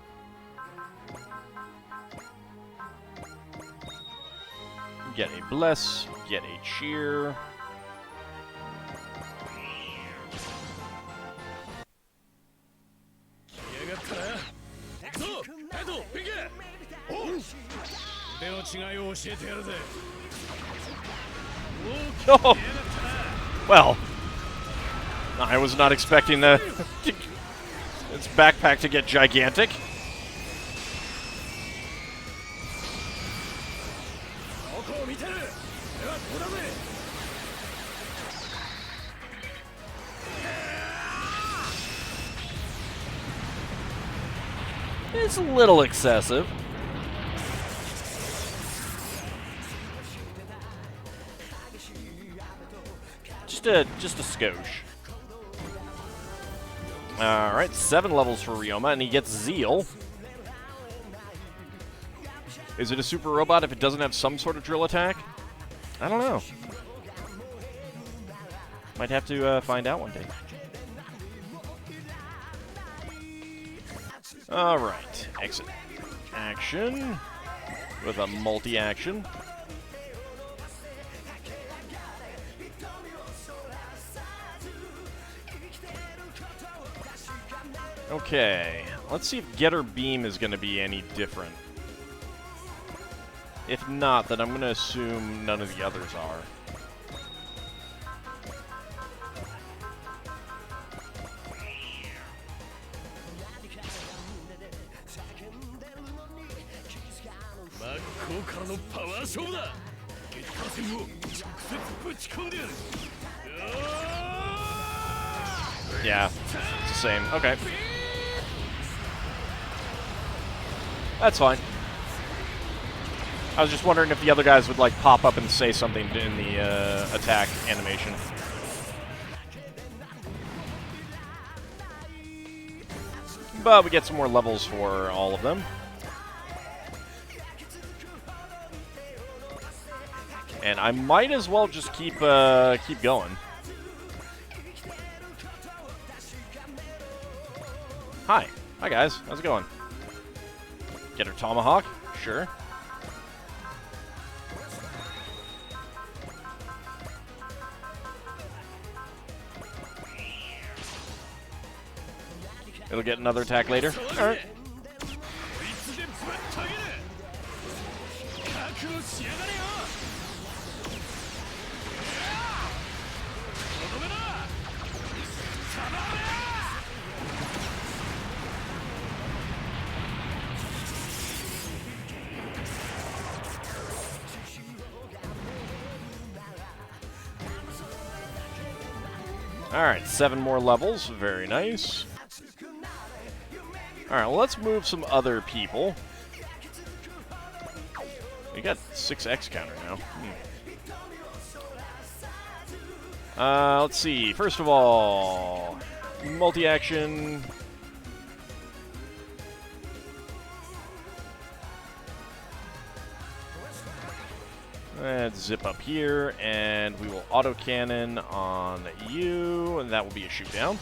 Get a Bless, get a Cheer. Oh. Well, I was not expecting its backpack to get gigantic. It's a little excessive. Just a skosh. Alright, 7 levels for Ryoma, and he gets Zeal. Is it a super robot if it doesn't have some sort of drill attack? I don't know. Might have to find out one day. Alright, exit. Action. With a multi-action. Okay, let's see if Getter Beam is going to be any different. If not, then I'm going to assume none of the others are. Yeah, it's the same. Okay. That's fine. I was just wondering if the other guys would, like, pop up and say something in the attack animation. But we get some more levels for all of them. And I might as well just keep going. Hi. Hi, guys. How's it going? Get her Tomahawk? Sure. It'll get another attack later. Alright. Alright, 7 more levels. Very nice. Alright, well, let's move some other people. We got 6x counter now. Let's see. First of all, multi-action. Let's zip up here, and we will auto-cannon on you, and that will be a shoot-down.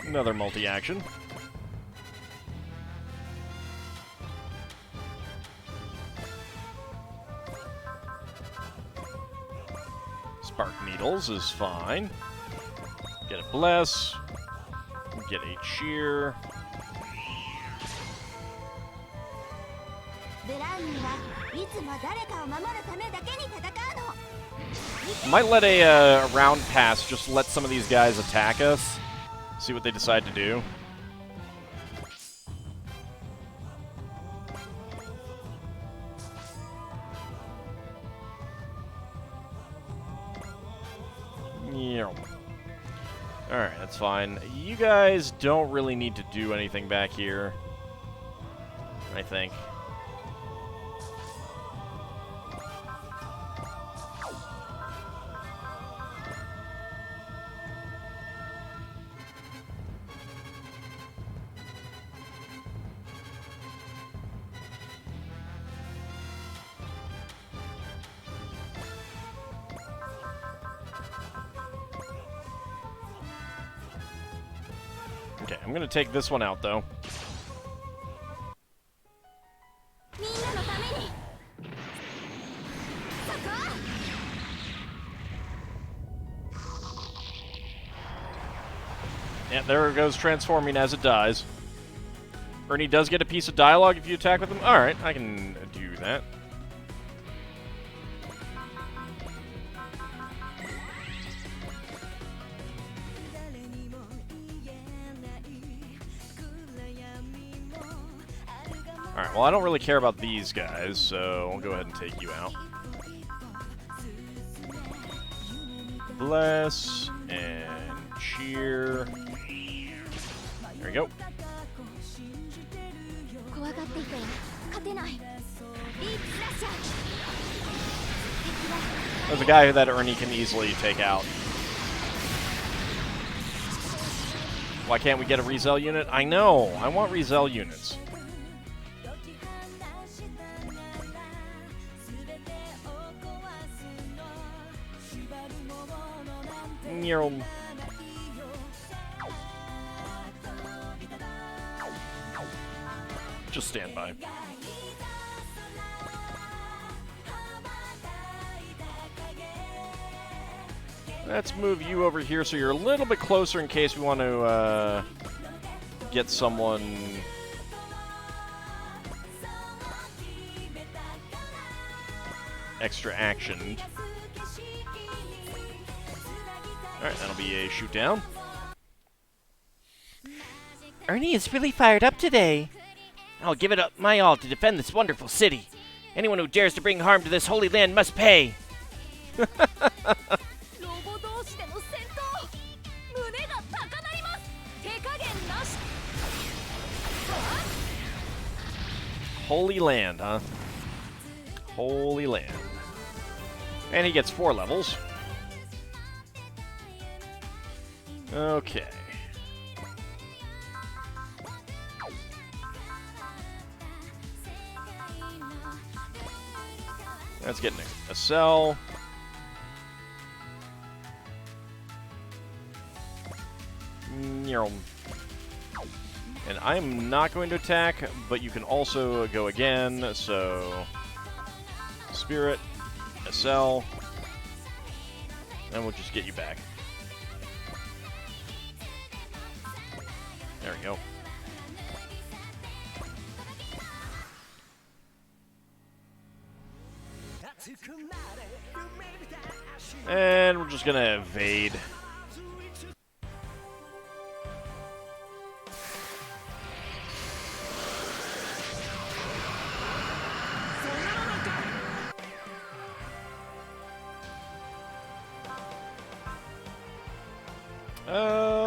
Another multi-action. Spark Needles is fine. Get a Bless. Get a Cheer. Might let a round pass just let some of these guys attack us. See what they decide to do. Yeah. Alright, that's fine. You guys don't really need to do anything back here, I think. Okay, I'm gonna take this one out, though. Yeah, there it goes, transforming as it dies. Ernie does get a piece of dialogue if you attack with him. Alright, I can do that. Alright, well, I don't really care about these guys, so I'll go ahead and take you out. Bless, and Cheer. There we go. There's a guy that Ernie can easily take out. Why can't we get a Rezell unit? I know! I want Rezell units. Just stand by. Let's move you over here so you're a little bit closer in case we want to get someone extra actioned. Alright, that'll be a shoot down. Ernie is really fired up today. I'll give it up my all to defend this wonderful city. Anyone who dares to bring harm to this holy land must pay. Holy land, huh? Holy land. And he gets 4 levels. Okay. That's getting a cell. And I'm not going to attack, but you can also go again, so Spirit, a cell, and we'll just get you back. There we go. And we're just gonna evade.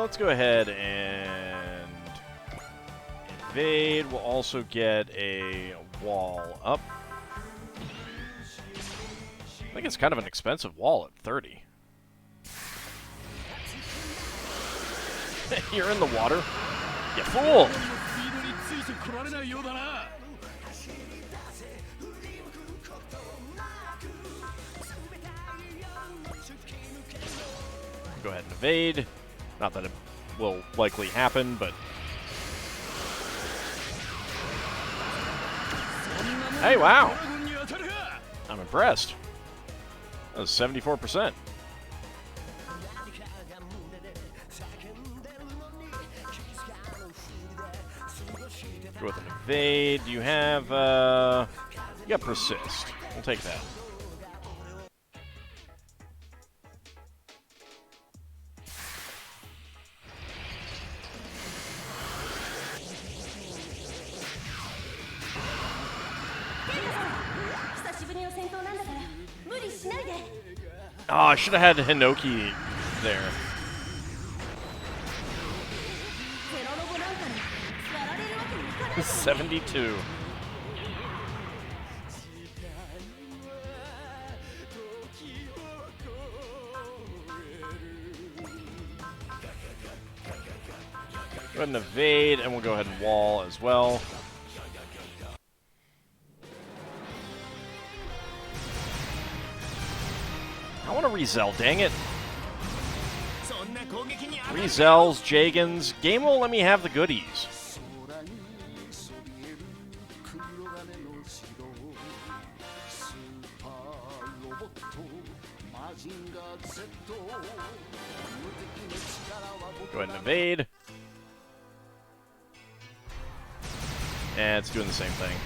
Let's go ahead and evade. We'll also get a wall up. I think it's kind of an expensive wall at 30. You're in the water? You fool! Go ahead and evade. Not that it will likely happen, but... Hey, wow! I'm impressed. That was 74%. Go with an evade. Do you have, you got persist. We'll take that. Oh, I should have had Hinoki there. $72. Go ahead and evade, and we'll go ahead and wall as well. I want to re-Zell, dang it. Re-Zells, Jagans. Game won't let me have the goodies. Go ahead and evade. And it's doing the same thing.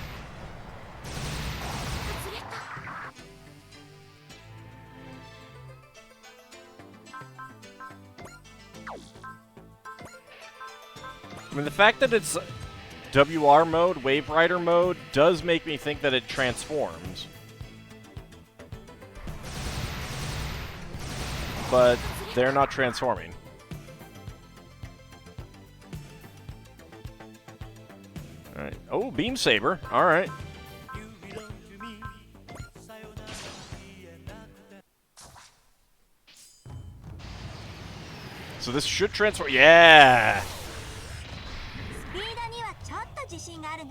I mean, the fact that it's WR mode, Wave Rider mode, does make me think that it transforms. But they're not transforming. Alright. Oh, Beam Saber. Alright. So this should transform. Yeah!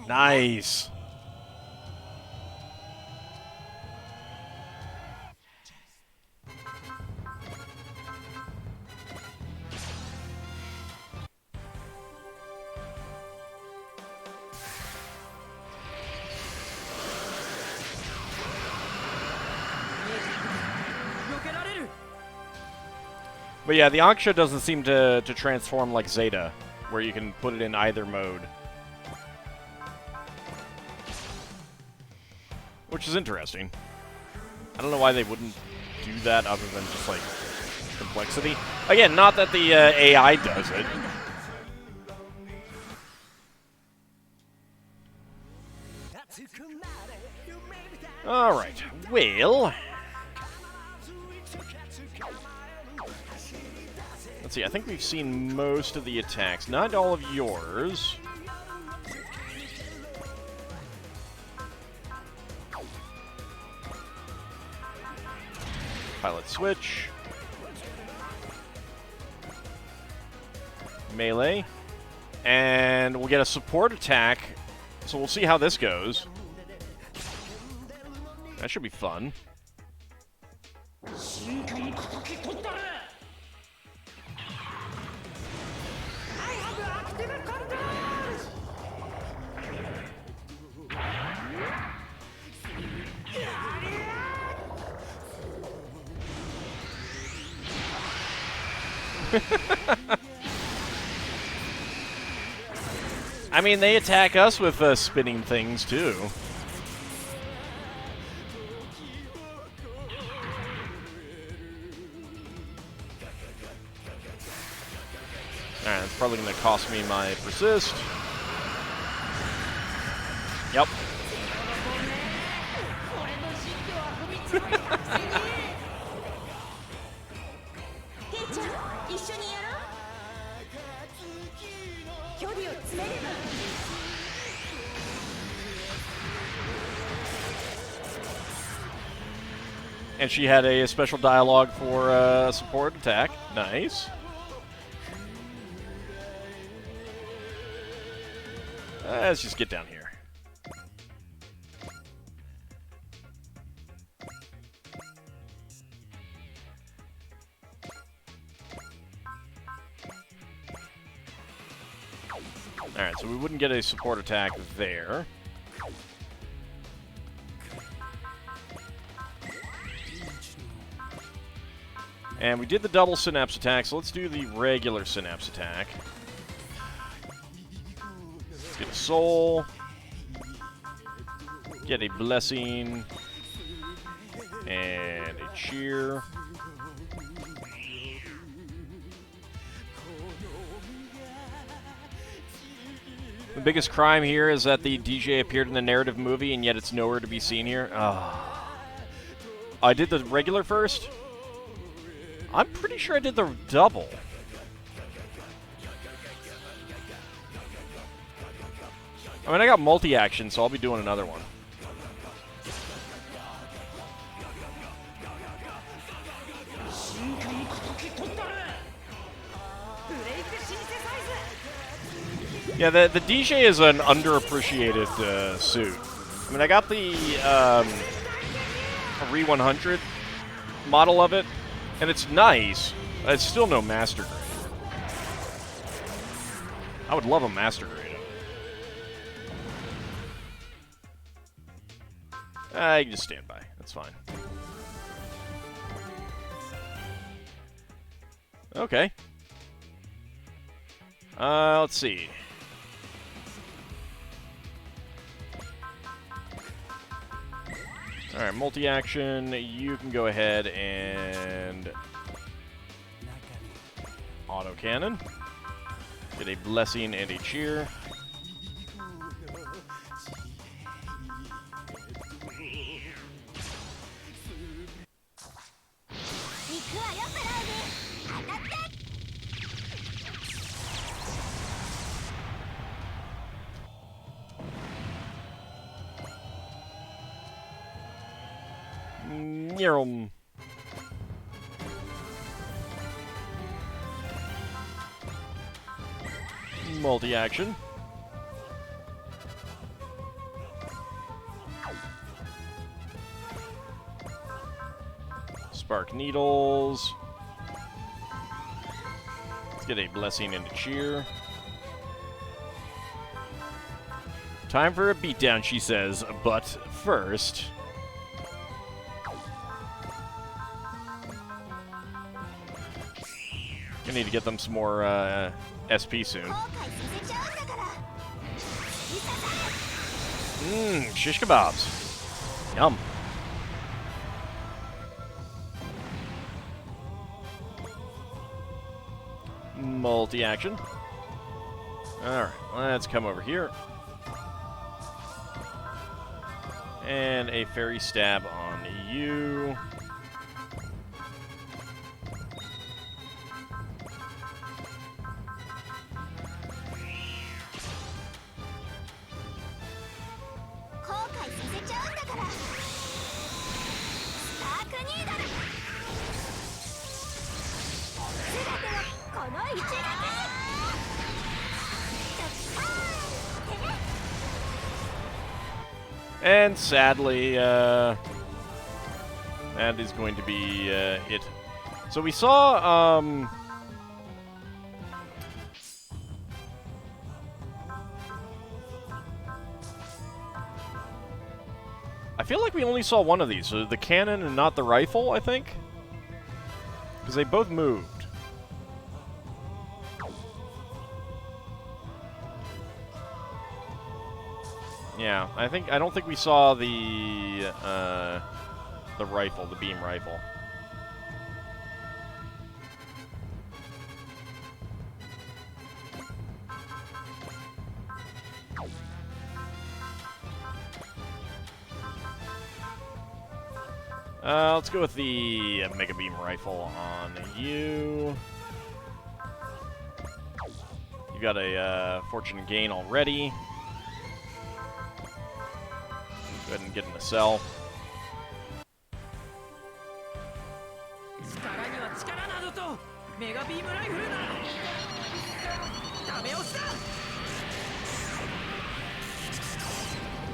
Nice. But yeah, the Anksha doesn't seem to transform like Zeta, where you can put it in either mode. Which is interesting. I don't know why they wouldn't do that other than just, like, complexity. Again, not that the AI does it. Alright, well... Let's see, I think we've seen most of the attacks. Not all of yours. Pilot switch. Melee. And we'll get a support attack. So we'll see how this goes. That should be fun. I mean, they attack us with spinning things, too. Alright, that's probably going to cost me my persist. Yep. And she had a special dialogue for support attack. Nice. Let's just get down here. Alright, so we wouldn't get a support attack there. And we did the double synapse attack, so let's do the regular synapse attack. Let's get a soul. Get a blessing. And a cheer. The biggest crime here is that the DJ appeared in the narrative movie, and yet it's nowhere to be seen here. Oh. I did the regular first? I'm pretty sure I did the double. I mean, I got multi-action, so I'll be doing another one. Yeah, the DJ is an underappreciated suit. I mean, I got the Re 100 model of it, and it's nice. It's still no master grade. I would love a master grade of it. You can just stand by. That's fine. Okay. Let's see. Alright, multi-action, you can go ahead and auto-cannon. Get a blessing and a cheer. Multi-action. Spark needles. Let's get a blessing and a cheer. Time for a beatdown, she says, but first... I need to get them some more SP soon. Shish kebabs. Yum. Multi-action. Alright, let's come over here. And a fairy stab on you. And sadly, that is going to be it. So we saw, I feel like we only saw one of these, so the cannon and not the rifle, I think? Because they both moved. Yeah, I don't think we saw the rifle, the beam rifle. Let's go with the Mega Beam Rifle on you. You got a Fortune Gain already. Go ahead and get in the cell.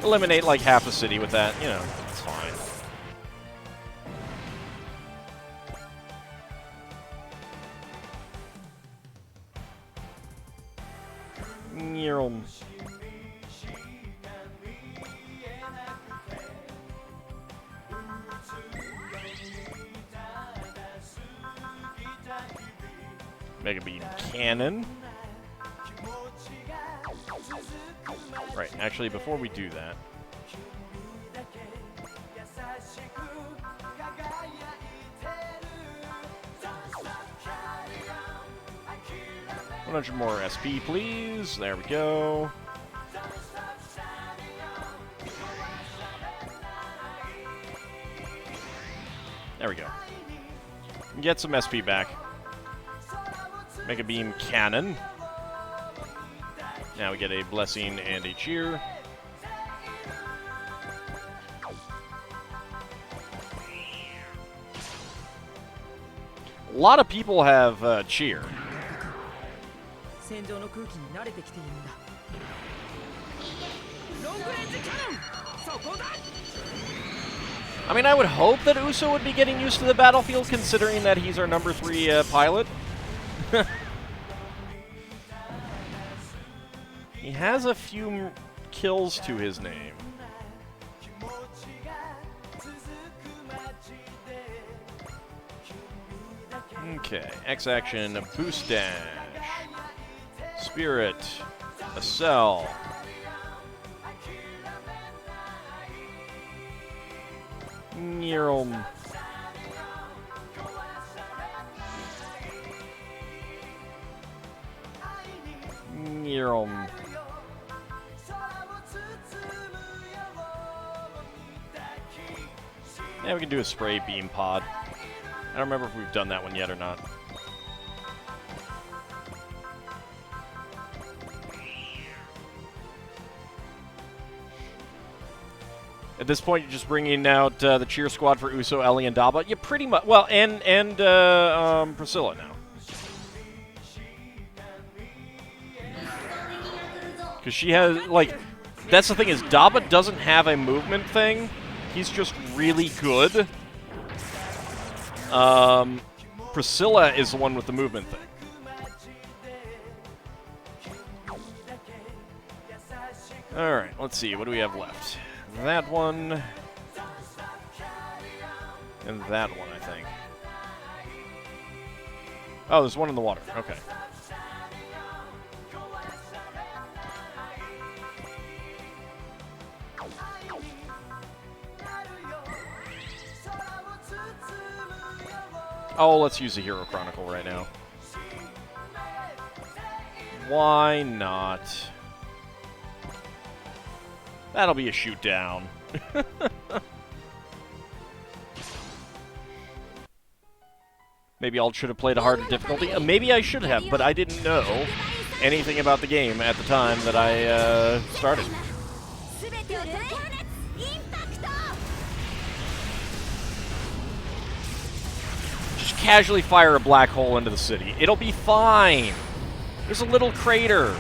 Eliminate like half the city with that, you know, it's fine. Mega Beam Cannon. Right, actually, before we do that... $100 more SP, please. There we go. There we go. Get some SP back. Mega Beam Cannon. Now we get a Blessing and a Cheer. A lot of people have Cheer. I mean, I would hope that Uso would be getting used to the battlefield, considering that he's our number 3 pilot. He has a few kills to his name. Okay, X action, boost dash, spirit, a cell. Neural. Yeah, we can do a spray beam pod. I don't remember if we've done that one yet or not. At this point, you're just bringing out the cheer squad for Uso, Ellie, and Daba. You pretty much... Well, and Priscilla now. Because she has, like... That's the thing is, Daba doesn't have a movement thing. He's just really good. Priscilla is the one with the movement thing. Alright, let's see. What do we have left? That one. And that one, I think. Oh, there's one in the water. Okay. Oh, let's use the Hero Chronicle right now. Why not? That'll be a shoot down. Maybe I should have played a harder difficulty. Maybe I should have, but I didn't know anything about the game at the time that I started. Just casually fire a black hole into the city. It'll be fine. There's a little crater.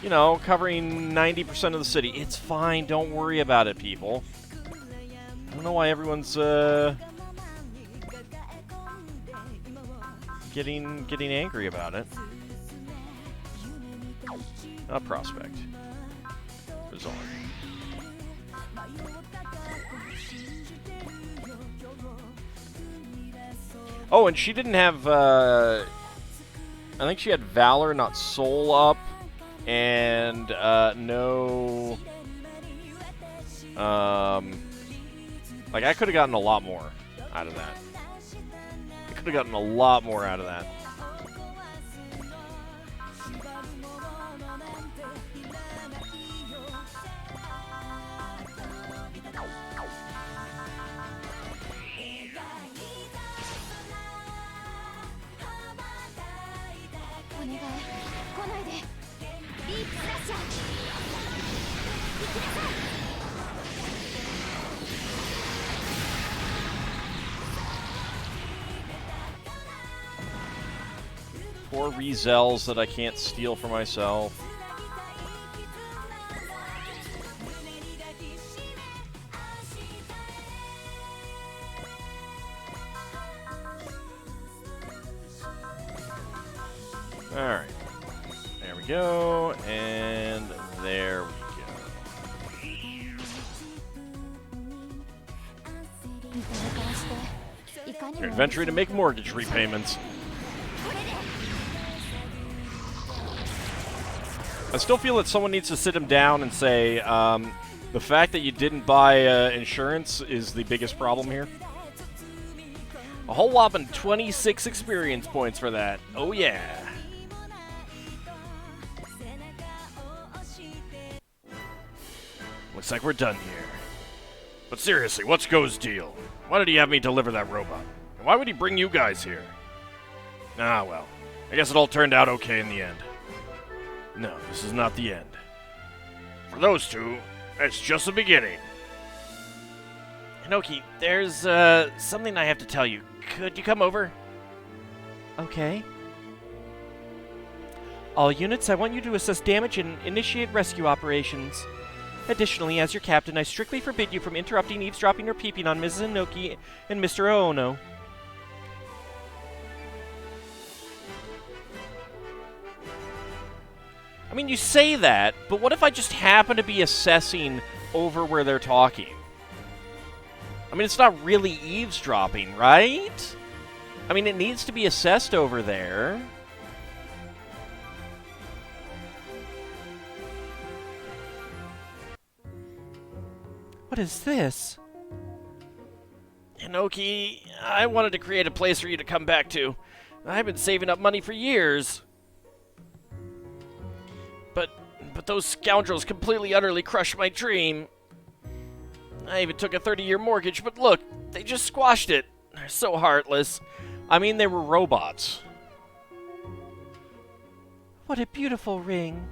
You know, covering 90% of the city. It's fine. Don't worry about it, people. I don't know why everyone's getting angry about it. Prospect. Bizarre. Oh, and she didn't have, I think she had Valor, not Soul up. And, no... like, I could have gotten a lot more out of that. I could have gotten a lot more out of that. Poor Rezells that I can't steal for myself. Alright. There we go, and there we go. You're adventuring to make mortgage repayments. I still feel that someone needs to sit him down and say, the fact that you didn't buy insurance is the biggest problem here. A whole whopping 26 experience points for that. Oh yeah. Looks like we're done here. But seriously, what's Go's deal? Why did he have me deliver that robot? And why would he bring you guys here? Ah, well. I guess it all turned out okay in the end. No, this is not the end. For those two, it's just the beginning. Inoki, there's something I have to tell you. Could you come over? Okay. All units, I want you to assess damage and initiate rescue operations. Additionally, as your captain, I strictly forbid you from interrupting, eavesdropping, or peeping on Mrs. Inoki and Mr. Oono. I mean, you say that, but what if I just happen to be assessing over where they're talking? I mean, it's not really eavesdropping, right? I mean, it needs to be assessed over there. What is this? Inoki, I wanted to create a place for you to come back to. I've been saving up money for years. But those scoundrels completely, utterly crushed my dream. I even took a 30-year mortgage, but look, they just squashed it. They're so heartless. I mean, they were robots. What a beautiful ring.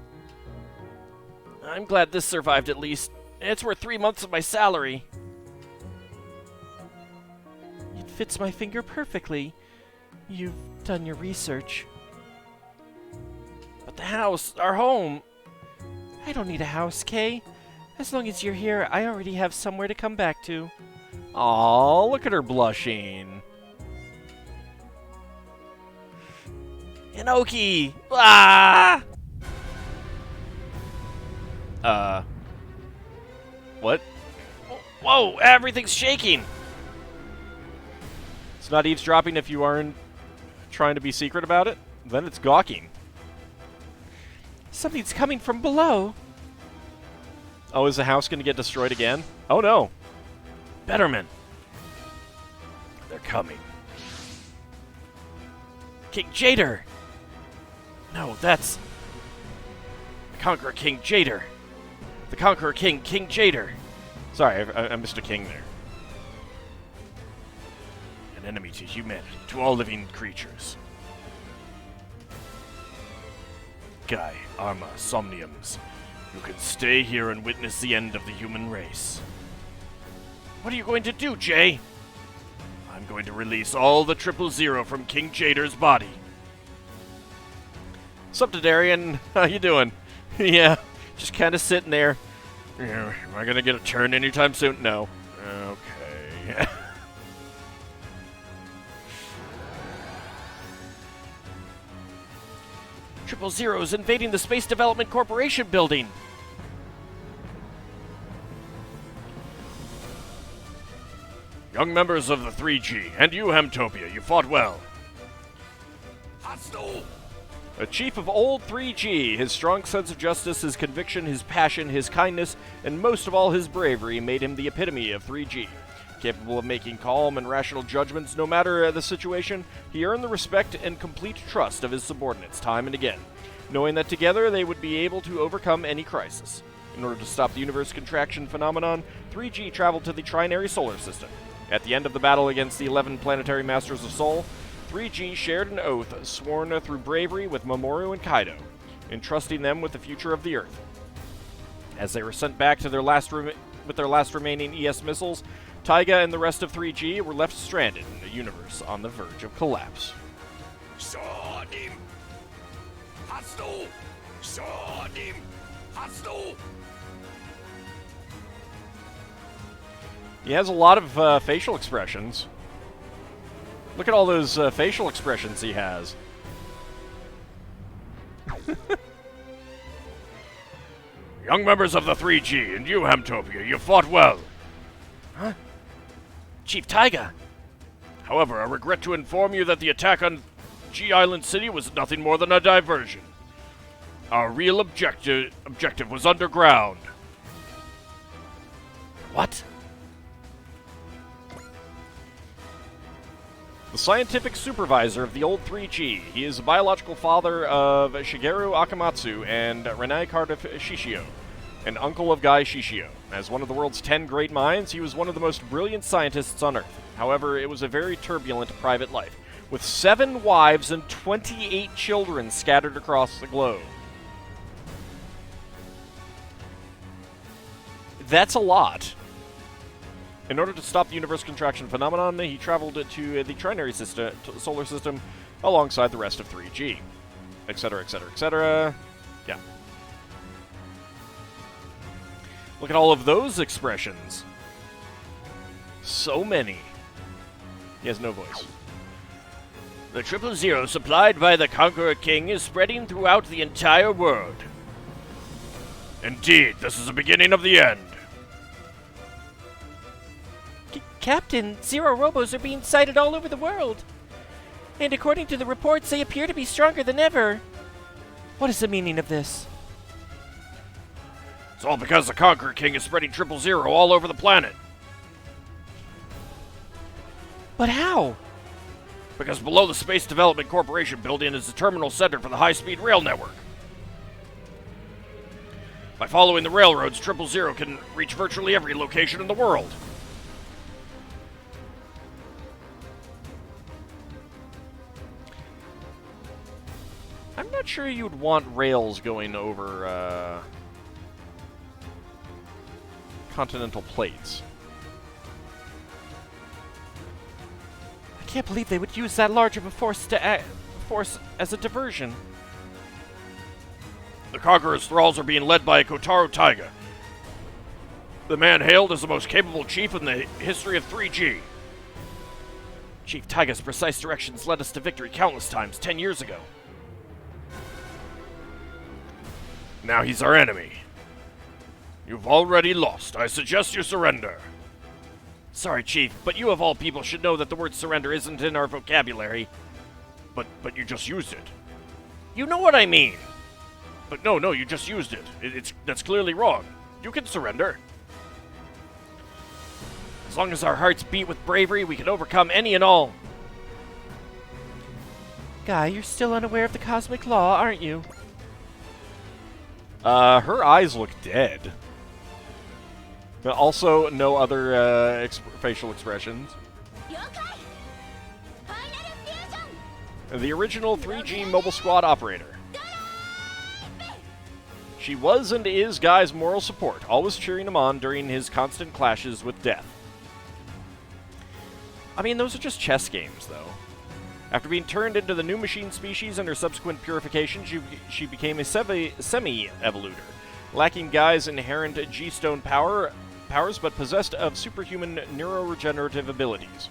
I'm glad this survived at least. It's worth 3 months of my salary. It fits my finger perfectly. You've done your research. But the house, our home... I don't need a house, Kay. As long as you're here, I already have somewhere to come back to. Aw, look at her blushing. Inoki! Ah! What? Whoa, everything's shaking! It's not eavesdropping if you aren't trying to be secret about it. Then it's gawking. Something's coming from below. Oh, is the house going to get destroyed again? Oh, no. Betterman. They're coming. King Jader. No, that's... the Conqueror King Jader. The Conqueror King, King Jader. Sorry, I missed a king there. An enemy to humanity, to all living creatures. Guy, Arma, Somniums. You can stay here and witness the end of the human race. What are you going to do, Jay? I'm going to release all the 000 from King Jader's body. Sup, Darian? How you doing? Yeah, just kind of sitting there. Am I going to get a turn anytime soon? No. Okay. Triple Zero's invading the Space Development Corporation building. Young members of the 3G, and you, Hemtopia, you fought well. Hostile! A chief of old 3G, his strong sense of justice, his conviction, his passion, his kindness, and most of all his bravery made him the epitome of 3G. Capable of making calm and rational judgments no matter the situation, he earned the respect and complete trust of his subordinates time and again, knowing that together they would be able to overcome any crisis. In order to stop the universe contraction phenomenon, 3G traveled to the Trinary solar system. At the end of the battle against the 11 planetary masters of Sol, 3G shared an oath sworn through bravery with Mamoru and Kaido, entrusting them with the future of the Earth. As they were sent back to their last remaining ES missiles, Taiga and the rest of 3G were left stranded in a universe on the verge of collapse. He has a lot of facial expressions. Look at all those facial expressions he has. Young members of the 3G, and you, Hamtopia, you fought well. Huh? Chief Taiga. However, I regret to inform you that the attack on G Island City was nothing more than a diversion. Our real objective was underground. What? The scientific supervisor of the old 3G. He is the biological father of Shigeru Akamatsu and Renai Cardiff Shishio, and uncle of Guy Shishio. As one of the world's 10 great minds, he was one of the most brilliant scientists on Earth. However, it was a very turbulent private life, with 7 wives and 28 children scattered across the globe. That's a lot. In order to stop the universe contraction phenomenon, he traveled to the trinary system, solar system alongside the rest of 3G. Etc., etc., etc. Yeah. Look at all of those expressions. So many. He has no voice. The 000 supplied by the Conqueror King is spreading throughout the entire world. Indeed, this is the beginning of the end. Captain, Zero Robos are being sighted all over the world. And according to the reports, they appear to be stronger than ever. What is the meaning of this? It's all because the Conqueror King is spreading 000 all over the planet. But how? Because below the Space Development Corporation building is the terminal center for the high-speed rail network. By following the railroads, 000 can reach virtually every location in the world. I'm not sure you'd want rails going over continental plates. I can't believe they would use that large of a force as a diversion. The Conqueror's thralls are being led by Kotaro Taiga, the man hailed as the most capable chief in the history of 3G. Chief Taiga's precise directions led us to victory countless times 10 years ago. Now he's our enemy. You've already lost. I suggest you surrender. Sorry, Chief, but you of all people should know that the word surrender isn't in our vocabulary. But you just used it. You know what I mean. But no, you just used it. That's clearly wrong. You can surrender. As long as our hearts beat with bravery, we can overcome any and all. Guy, you're still unaware of the cosmic law, aren't you? Her eyes look dead. But also, no other facial expressions. The original 3G Mobile Squad operator. She was and is Guy's moral support, always cheering him on during his constant clashes with death. I mean, those are just chess games, though. After being turned into the new machine species and her subsequent purification, she became a semi-evolutor, lacking Guy's inherent G-Stone powers, but possessed of superhuman neuroregenerative abilities.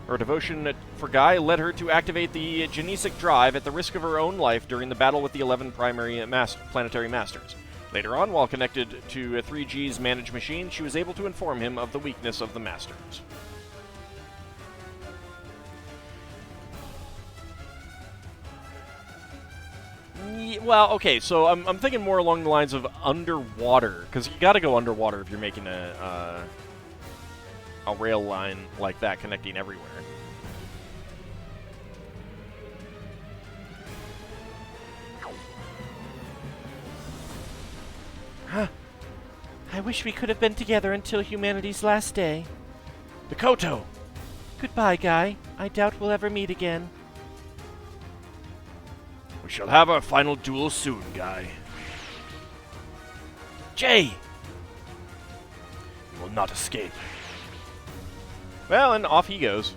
Her devotion for Guy led her to activate the genesic drive at the risk of her own life during the battle with the 11 primary planetary masters. Later on, while connected to 3G's managed machine, she was able to inform him of the weakness of the masters. Well, okay, so I'm thinking more along the lines of underwater, because you got to go underwater if you're making a rail line like that connecting everywhere. Huh. I wish we could have been together until humanity's last day. Mikoto! Goodbye, Guy. I doubt we'll ever meet again. We shall have our final duel soon, Guy. Jay! You will not escape. Well, and off he goes.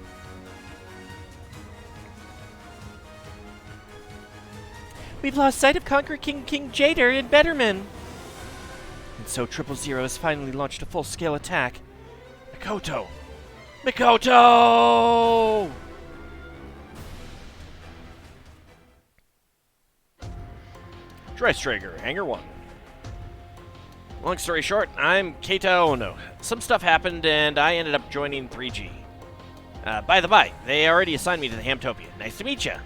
We've lost sight of Conqueror King Jader and Betterman. And so 000 has finally launched a full-scale attack. Mikoto! Mikoto! Drystrager, Hangar 1. Long story short, I'm Keita Ono. Some stuff happened, and I ended up joining 3G. By the by, they already assigned me to the Hamtopia. Nice to meet ya.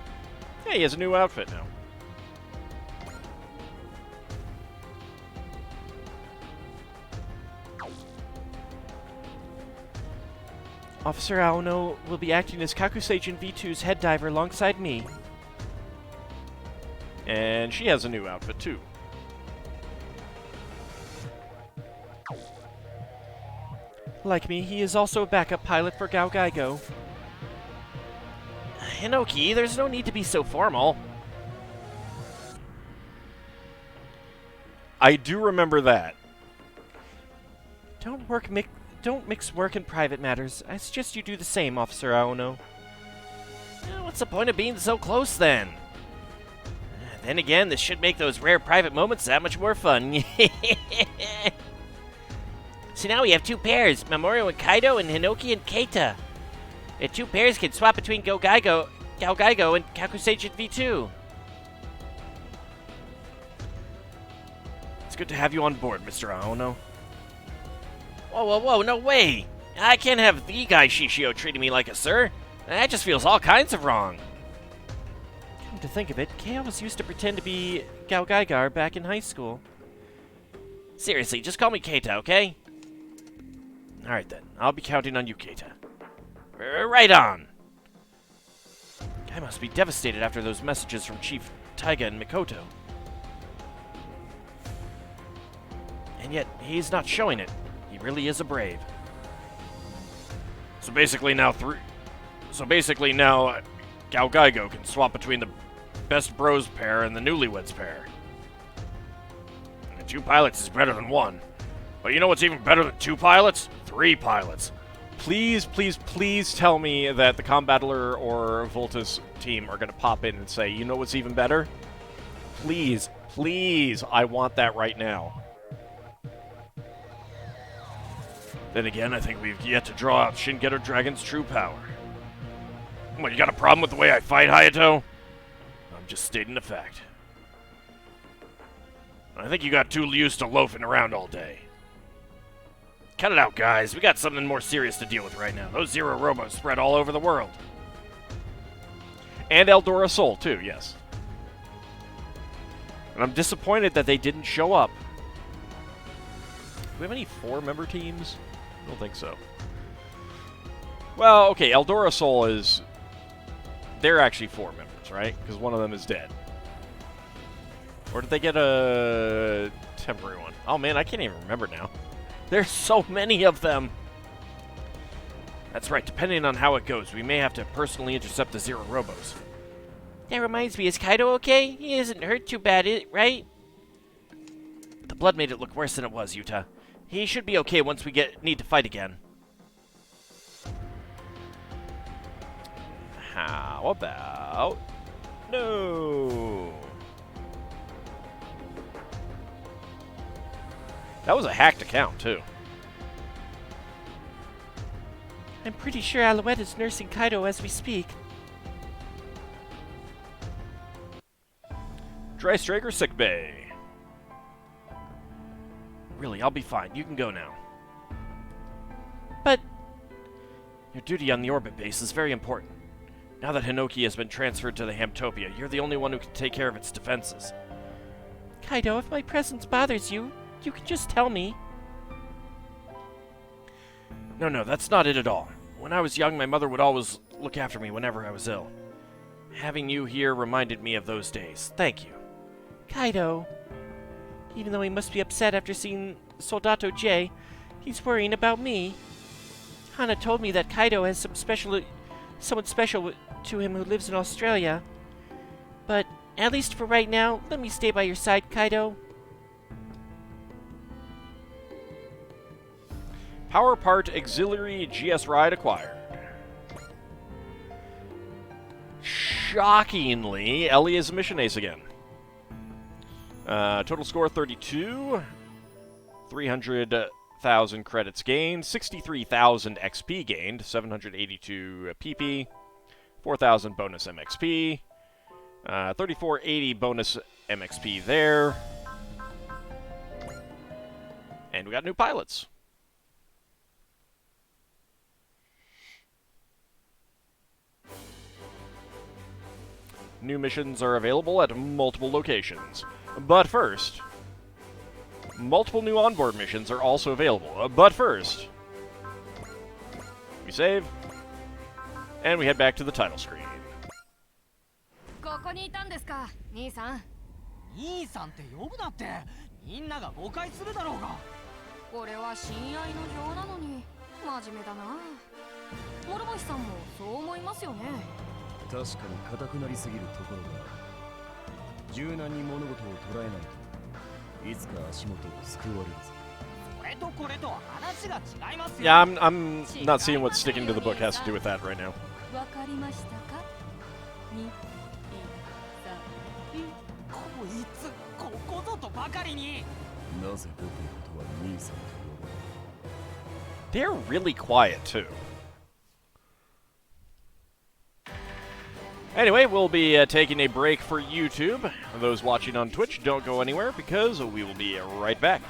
Yeah, he has a new outfit now. Officer Aono will be acting as Kakuseigen V2's head diver alongside me. And she has a new outfit, too. Like me, he is also a backup pilot for Gao Gaigo. Hinoki, there's no need to be so formal. I do remember that. Don't mix work and private matters. I suggest you do the same, Officer Aono. What's the point of being so close, then? Then again, this should make those rare private moments that much more fun. So now we have two pairs, Mamoru and Kaido and Hinoki and Keita. The two pairs can swap between Gao Gaigo and Kakuseigen V2. It's good to have you on board, Mr. Aono. Whoa, no way! I can't have the guy Shishio treating me like a sir. That just feels all kinds of wrong. Come to think of it, Kei was used to pretend to be Gao Gaigar back in high school. Seriously, just call me Keita, okay? Alright then, I'll be counting on you, Keita. Right on! I must be devastated after those messages from Chief Taiga and Mikoto. And yet, he's not showing it. He really is a brave. So basically now Gao Gaigo can swap between the best bros pair and the newlyweds pair. And 2 pilots is better than 1. But you know what's even better than 2 pilots? 3 pilots. Please, please, please tell me that the Combattler or Volta's team are going to pop in and say, you know what's even better? Please, please, I want that right now. Then again, I think we've yet to draw out Shingetter Dragon's true power. What, you got a problem with the way I fight, Hayato? I'm just stating a fact. I think you got too used to loafing around all day. Cut it out, guys. We got something more serious to deal with right now. Those Zero Robos spread all over the world. And Eldora Soul, too, yes. And I'm disappointed that they didn't show up. Do we have any 4-member teams? I don't think so. Well, okay, Eldora Soul is... They're actually 4 members, right? Because one of them is dead. Or did they get a temporary one? Oh man, I can't even remember now. There's so many of them! That's right, depending on how it goes, we may have to personally intercept the Zero Robos. That reminds me, is Kaido okay? He isn't hurt too bad, right? The blood made it look worse than it was, Yuta. He should be okay once we need to fight again. How about... No! That was a hacked account, too. I'm pretty sure Alouette is nursing Kaido as we speak. Drystrager sickbay. Really, I'll be fine. You can go now. But... Your duty on the orbit base is very important. Now that Hinoki has been transferred to the Hamtopia, you're the only one who can take care of its defenses. Kaido, if my presence bothers you, you can just tell me. No, that's not it at all. When I was young, my mother would always look after me whenever I was ill. Having you here reminded me of those days. Thank you. Kaido. Even though he must be upset after seeing Soldato J, he's worrying about me. Hana told me that Kaido has someone special to him who lives in Australia. But, at least for right now, let me stay by your side, Kaido. Power part auxiliary GS ride acquired. Shockingly, Ellie is a mission ace again. Total score 32. 300,000 credits gained. 63,000 XP gained. 782 PP. 4,000 bonus MXP. 3480 bonus MXP there. And we got new pilots. New missions are available at multiple locations. But first, multiple new onboard missions are also available. But first, we save, and we head back to the title screen. ここにいたんですか、兄さん。兄さんって呼ぶなって。みんなが誤解するだろうが。俺は親愛の情なのに真面目だな。諸星さんもそう思いますよね。確かに硬くなりすぎるところが柔軟に物事を捉えないといつか足元を救われるぞ。これとこれとは話が違いますよ。 Yeah, I'm not seeing what sticking to the book has to do with that right now. わかりましたか。こいつここぞとばかりに。なぜ僕のことは兄さんと呼ぶ。 They're really quiet, too. Anyway, we'll be taking a break for YouTube. Those watching on Twitch, don't go anywhere because we will be right back.